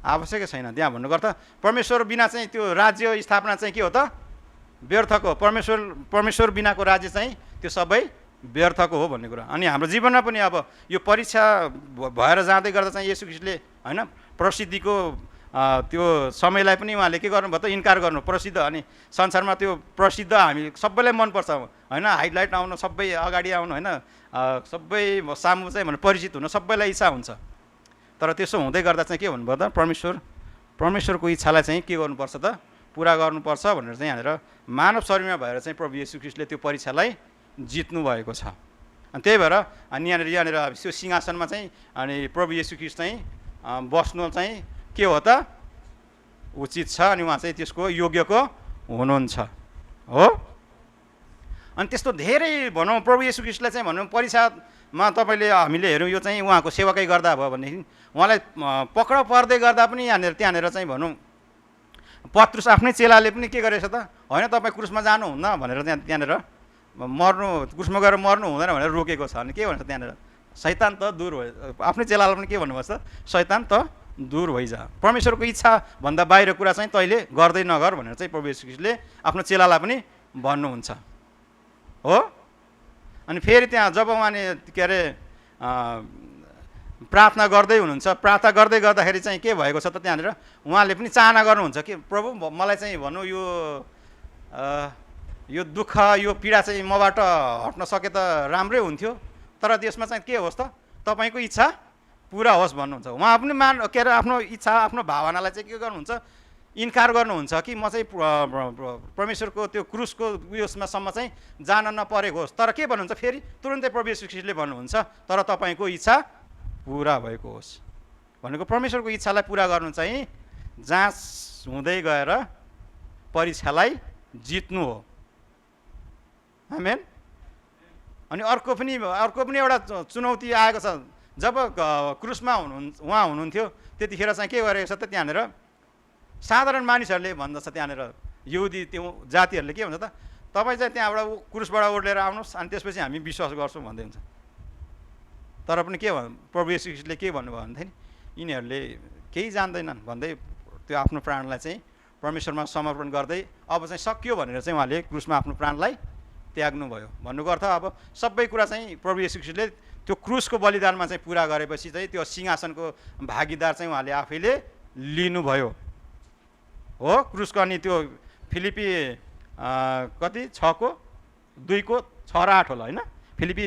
A: आवश्यकै छैन त्यहाँ भन्नुको अर्थ परमेश्वर बिना चाहिँ त्यो राज्य स्थापना चाहिँ के हो त, व्यर्थको। परमेश्वर बिनाको राज्य चाहिँ त्यो सबै व्यर्थको हो भन्ने कुरा। अनि हाम्रो जीवनमा पनि अब यो परीक्षा भएर जाँदै गर्दा चाहिँ येशू ख्रीष्टले होइन प्रसिद्धिको त्यो समयलाई पनि उहाँले के गर्नुभयो त, इन्कार गर्नु प्रसिद्ध। अनि संसारमा त्यो प्रसिद्ध हामी सबैलाई मनपर्छ होइन, हाइलाइट आउनु, सबै अगाडि आउनु होइन, सबै सामु चाहिँ भने परिचित हुन सबैलाई इच्छा हुन्छ। तर त्यसो हुँदै गर्दा चाहिँ के भन्नुभयो त, परमेश्वरको इच्छालाई चाहिँ के गर्नुपर्छ त, पुरा गर्नुपर्छ भनेर चाहिँ यहाँनिर मानव शरीरमा भएर चाहिँ प्रभु येशू ख्रीष्टले त्यो परीक्षालाई जित्नु भएको छ। अनि त्यही भएर अनि यहाँनिर त्यो सिंहासनमा चाहिँ अनि प्रभु येशू ख्रीष्ट चाहिँ बस्नु चाहिँ के हो त, उचित छ। अनि उहाँ चाहिँ त्यसको योग्यको हुनुहुन्छ हो। अनि त्यस्तो धेरै भनौँ प्रभु येशू ख्रीष्टलाई चाहिँ भनौँ परीक्षामा तपाईँले हामीले हेऱ्यौँ, यो चाहिँ उहाँको सेवाकै गर्दा भयो भनेदेखि उहाँलाई पक्राउ पर्दै गर्दा पनि त्यहाँनिर चाहिँ भनौँ पत्रुस आफ्नै चेलाले पनि के गरेछ त, होइन तपाईँ क्रुसमा जानुहुन्न भनेर त्यहाँनिर मर्नु, क्रुसमा गएर मर्नु हुँदैन भनेर रोकेको छ। अनि के भन्छ त्यहाँनिर, शैतान त दूर भयो, आफ्नै चेलालाई पनि के भन्नुभएको छ, शैतान त दूर भइजा, परमेश्वरको इच्छा भन्दा बाहिर कुरा चाहिँ तैँले गर्दै नगर भनेर चाहिँ प्रभु येशू ख्रीष्टले आफ्नो चेलालाई पनि भन्नुहुन्छ हो। अनि फेरि त्यहाँ जब उहाँले के अरे प्रार्थना गर्दै हुनुहुन्छ, प्रार्थना गर्दै गर्दाखेरि चाहिँ के भएको छ त, त्यहाँनिर उहाँले पनि चाहना गर्नुहुन्छ कि प्रभु मलाई चाहिँ भनौँ यो दुःख यो पीडा चाहिँ मबाट हट्न सके त राम्रै हुन्थ्यो, तर त्यसमा चाहिँ के होस् त, तपाईँको इच्छा पुरा होस् भन्नुहुन्छ। उहाँ पनि के अरे आफ्नो इच्छा आफ्नो भावनालाई चाहिँ के गर्नुहुन्छ, इन्कार गर्नुहुन्छ कि म चाहिँ परमेश्वरको त्यो क्रुसको उयसमासम्म चाहिँ जान नपरेको होस्। तर के भन्नुहुन्छ फेरि तुरुन्तै प्रभु येशू ख्रीष्टले भन्नुहुन्छ, तर तपाईँको इच्छा पुरा भएको होस् भनेको परमेश्वरको इच्छालाई पुरा गर्नु चाहिँ जाँच हुँदै गएर परीक्षालाई जित्नु हो। आमेन। अनि अर्को पनि एउटा चुनौती आएको छ, जब क्रुसमा उहाँ हुनुहुन्थ्यो त्यतिखेर चाहिँ के गरेको छ त, त्यहाँनिर साधारण मानिसहरूले भन्दछ, त्यहाँनिर यहुदी त्यो जातिहरूले के भन्छ त, तपाईँ चाहिँ त्यहाँबाट क्रुसबाट ओर्लेर आउनुहोस् अनि त्यसपछि हामी विश्वास गर्छौँ भन्दै हुन्छ। तर पनि के प्रभु येशू ख्रीष्टले के भन्नुभयो भनेदेखि यिनीहरूले केही जान्दैनन् भन्दै त्यो आफ्नो प्राणलाई चाहिँ परमेश्वरमा समर्पण गर्दै अब चाहिँ सकियो भनेर चाहिँ उहाँले क्रुसमा आफ्नो प्राणलाई त्याग्नुभयो। भन्नुको अर्थ अब सबै कुरा चाहिँ प्रभु येशू ख्रीष्टले त्यो क्रुसको बलिदानमा चाहिँ पुरा गरेपछि चाहिँ त्यो सिंहासनको भागीदार चाहिँ उहाँले आफैले लिनुभयो हो। क्रुसको अनि त्यो फिलिपी कति 6:2 6 र 8 होला होइन, फिलिपी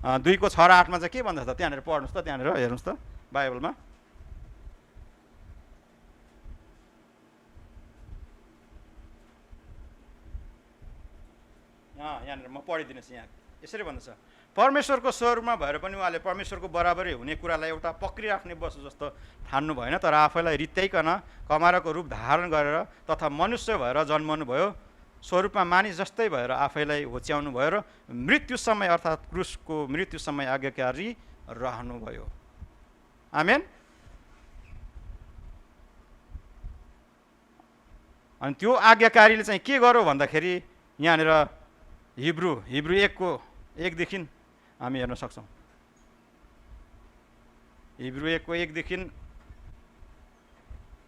A: 2:6 र 8मा चाहिँ के भन्छ त, त्यहाँनिर पढ्नुहोस् त, त्यहाँनिर हेर्नुहोस् त बाइबलमा। यहाँनिर म पढिदिनुहोस्, यहाँ यसरी भन्दछ, परमेश्वरको स्वरूपमा भएर पनि उहाँले परमेश्वरको बराबरै हुने कुरालाई एउटा पक्रिराख्ने वस्तु जस्तो ठान्नु भएन, तर आफैलाई रित्याइकन कमाराको रूप धारण गरेर तथा मनुष्य भएर जन्मनु भयो, स्वरूपमा मानिस जस्तै भएर आफैलाई होच्याउनु भयो र मृत्यु समय अर्थात् क्रुसको मृत्यु समय आज्ञाकारी रहनुभयो। आमेन। अनि त्यो आज्ञाकारीले चाहिँ के गर्यो भन्दाखेरि यहाँनिर हिब्रू 1:1 हामी हेर्न सक्छौँ। हिब्रू 1:1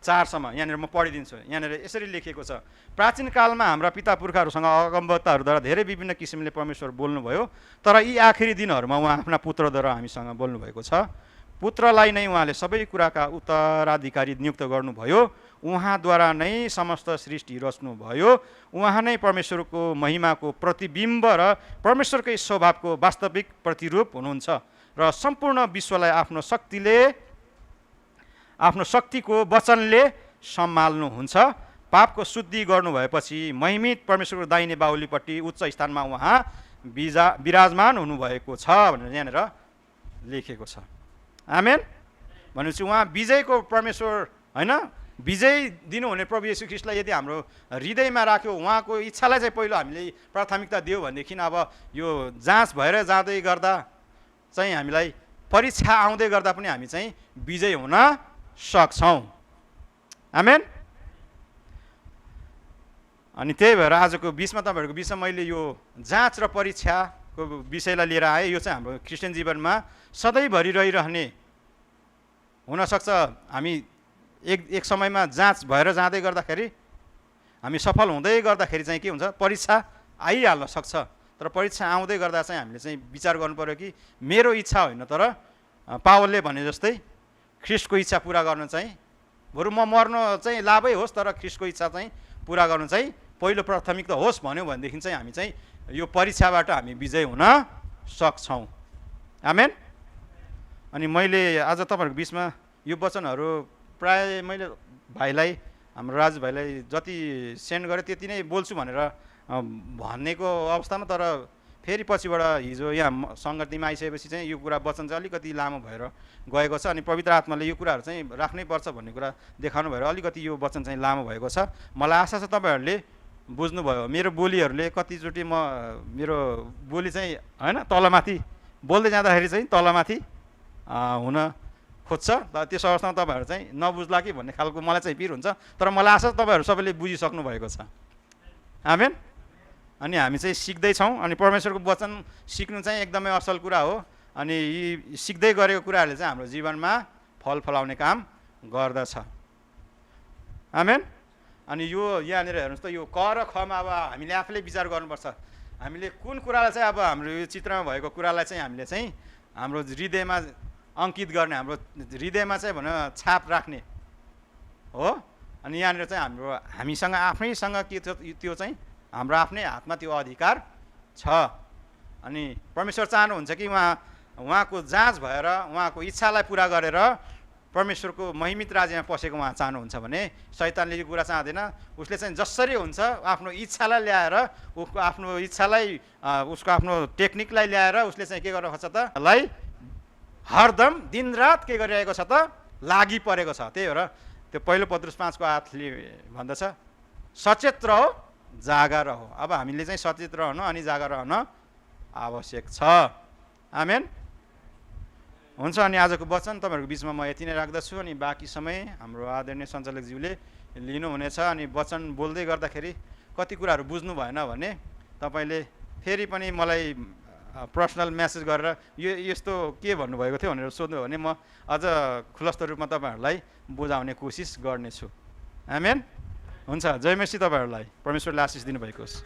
A: 4सम्म यहाँनिर म पढिदिन्छु। यहाँनिर यसरी लेखिएको छ, प्राचीन कालमा हाम्रा पिता पुर्खाहरूसँग अगमवक्ताहरूद्वारा धेरै विभिन्न किसिमले परमेश्वर बोल्नुभयो, तर यी आखिरी दिनहरूमा उहाँ आफ्ना पुत्रद्वारा हामीसँग बोल्नुभएको छ। पुत्रलाई नै उहाँले सबै कुराका उत्तराधिकारी नियुक्त गर्नुभयो। उहाँद्वारा नै समस्त सृष्टि रच्नुभयो। उहाँ नै परमेश्वरको महिमाको प्रतिबिम्ब र परमेश्वरकै स्वभावको वास्तविक प्रतिरूप हुनुहुन्छ र सम्पूर्ण विश्वलाई आफ्नो शक्तिको वचनले सम्हाल्नुहुन्छ। पापको शुद्धि गर्नुभएपछि महिमित परमेश्वरको दाहिने बाहुलीपट्टि उच्च स्थानमा उहाँ विराजमान हुनुभएको छ भनेर यहाँनिर लेखेको छ। आमेन। भनेपछि उहाँ विजयको परमेश्वर होइन, विजय दिनुहुने प्रभु येशू ख्रीष्टलाई यदि हाम्रो हृदयमा राख्यो, उहाँको इच्छालाई चाहिँ पहिलो हामीले प्राथमिकता दियो भनेदेखि अब यो जाँच भएर जाँदै गर्दा चाहिँ हामीलाई परीक्षा आउँदै गर्दा पनि हामी चाहिँ विजय हुन सक्छौँ। आमेन। अनि त्यही भएर आजको बिचमा तपाईँहरूको बिचमा मैले यो जाँच र परीक्षाको विषयलाई लिएर आएँ। यो चाहिँ हाम्रो क्रिस्चियन जीवनमा सधैँभरि रहिरहने हुनसक्छ। हामी एक समयमा जाँच भएर जाँदै गर्दाखेरि, हामी सफल हुँदै गर्दाखेरि चाहिँ के हुन्छ, परीक्षा आइहाल्न सक्छ। तर परीक्षा आउँदै गर्दा चाहिँ हामीले चाहिँ विचार गर्नु पर्यो कि मेरो इच्छा होइन, तर पावलले भने जस्तै ख्रिस्टको इच्छा पुरा गर्न चाहिँ, बरु म मर्न चाहिँ लाभै होस् तर ख्रिस्टको इच्छा चाहिँ पुरा गर्नु चाहिँ पहिलो प्राथमिकता होस् भन्यो भनेदेखि चाहिँ हामी चाहिँ यो परीक्षाबाट हामी विजय हुन सक्छौँ। आमेन। अनि मैले आज तपाईँहरूको बिचमा यो वचनहरू प्राय मैले भाइलाई, हाम्रो राजु भाइलाई जति सेन्ड गरेँ त्यति नै बोल्छु भनेर भनेको अवस्थामा, तर फेरि पछिबाट हिजो यहाँ सङ्गतिमा आइसकेपछि चाहिँ यो कुरा वचन चाहिँ अलिकति लामो भएर गएको छ। अनि पवित्र आत्माले यो कुराहरू चाहिँ राख्नै पर्छ भन्ने कुरा देखाउनु भएर अलिकति यो वचन चाहिँ लामो भएको छ। मलाई आशा छ तपाईँहरूले बुझ्नुभयो। मेरो बोलीहरूले कतिचोटि मेरो बोली चाहिँ होइन तलमाथि बोल्दै जाँदाखेरि चाहिँ तलमाथि हुन खोज्छ, त्यस अवस्थामा तपाईँहरू चाहिँ नबुझ्ला कि भन्ने खालको मलाई चाहिँ पिर हुन्छ। तर मलाई आशा तपाईँहरू सबैले बुझिसक्नु भएको छ। आमेन। अनि हामी चाहिँ सिक्दैछौँ। अनि परमेश्वरको वचन सिक्नु चाहिँ एकदमै असल कुरा हो। अनि यी सिक्दै गरेको कुराहरूले चाहिँ हाम्रो जीवनमा फल फलाउने काम गर्दछ। आमेन। अनि यो यहाँनिर हेर्नुहोस् त, यो क र खमा अब हामीले आफूले विचार गर्नुपर्छ। हामीले कुन कुरालाई चाहिँ अब हाम्रो यो चित्रमा भएको कुरालाई चाहिँ हामीले चाहिँ हाम्रो हृदयमा अङ्कित गर्ने, हाम्रो हृदयमा चाहिँ भनौँ छाप राख्ने हो। अनि यहाँनिर चाहिँ हामीसँग आफैसँग के त्यो चाहिँ हाम्रो आफ्नै हातमा त्यो अधिकार छ। अनि परमेश्वर चाहनुहुन्छ कि उहाँको जाँच भएर उहाँको इच्छालाई पुरा गरेर परमेश्वरको महिमित राज्यमा पसेको उहाँ चाहनुहुन्छ भने शैतानले यो कुरा चाहँदैन। उसले चाहिँ जसरी हुन्छ आफ्नो इच्छालाई ल्याएर, उसको आफ्नो इच्छालाई, उसको आफ्नो टेक्निकलाई ल्याएर उसले चाहिँ के गर्न खोज्छ त, हरदम दिनरात के गरिरहेको छ त, लागि परेको छ। त्यही भएर त्यो पहिलो पत्रुस 5:8ले भन्दछ, सचेत रहो जागा रहो। अब हामीले चाहिँ सचेत रहनु अनि जागा रहन आवश्यक छ। आमेन। हुन्छ। अनि आजको वचन तपाईँहरूको बिचमा म यति नै राख्दछु। अनि बाँकी समय हाम्रो आदरणीय सञ्चालकज्यूले लिनुहुनेछ। अनि वचन बोल्दै गर्दाखेरि कति कुराहरू बुझ्नु भएन भने तपाईँले फेरि पनि मलाई पर्सनल मेसेज गरेर यस्तो के भन्नुभएको थियो भनेर सोध्नु भने म अझ खुलस्त रूपमा तपाईँहरूलाई बुझाउने कोसिस गर्नेछु। आमेन। हुन्छ। जय मसी तपाईँहरूलाई। परमेश्वरले आशिष दिनुभएको होस्।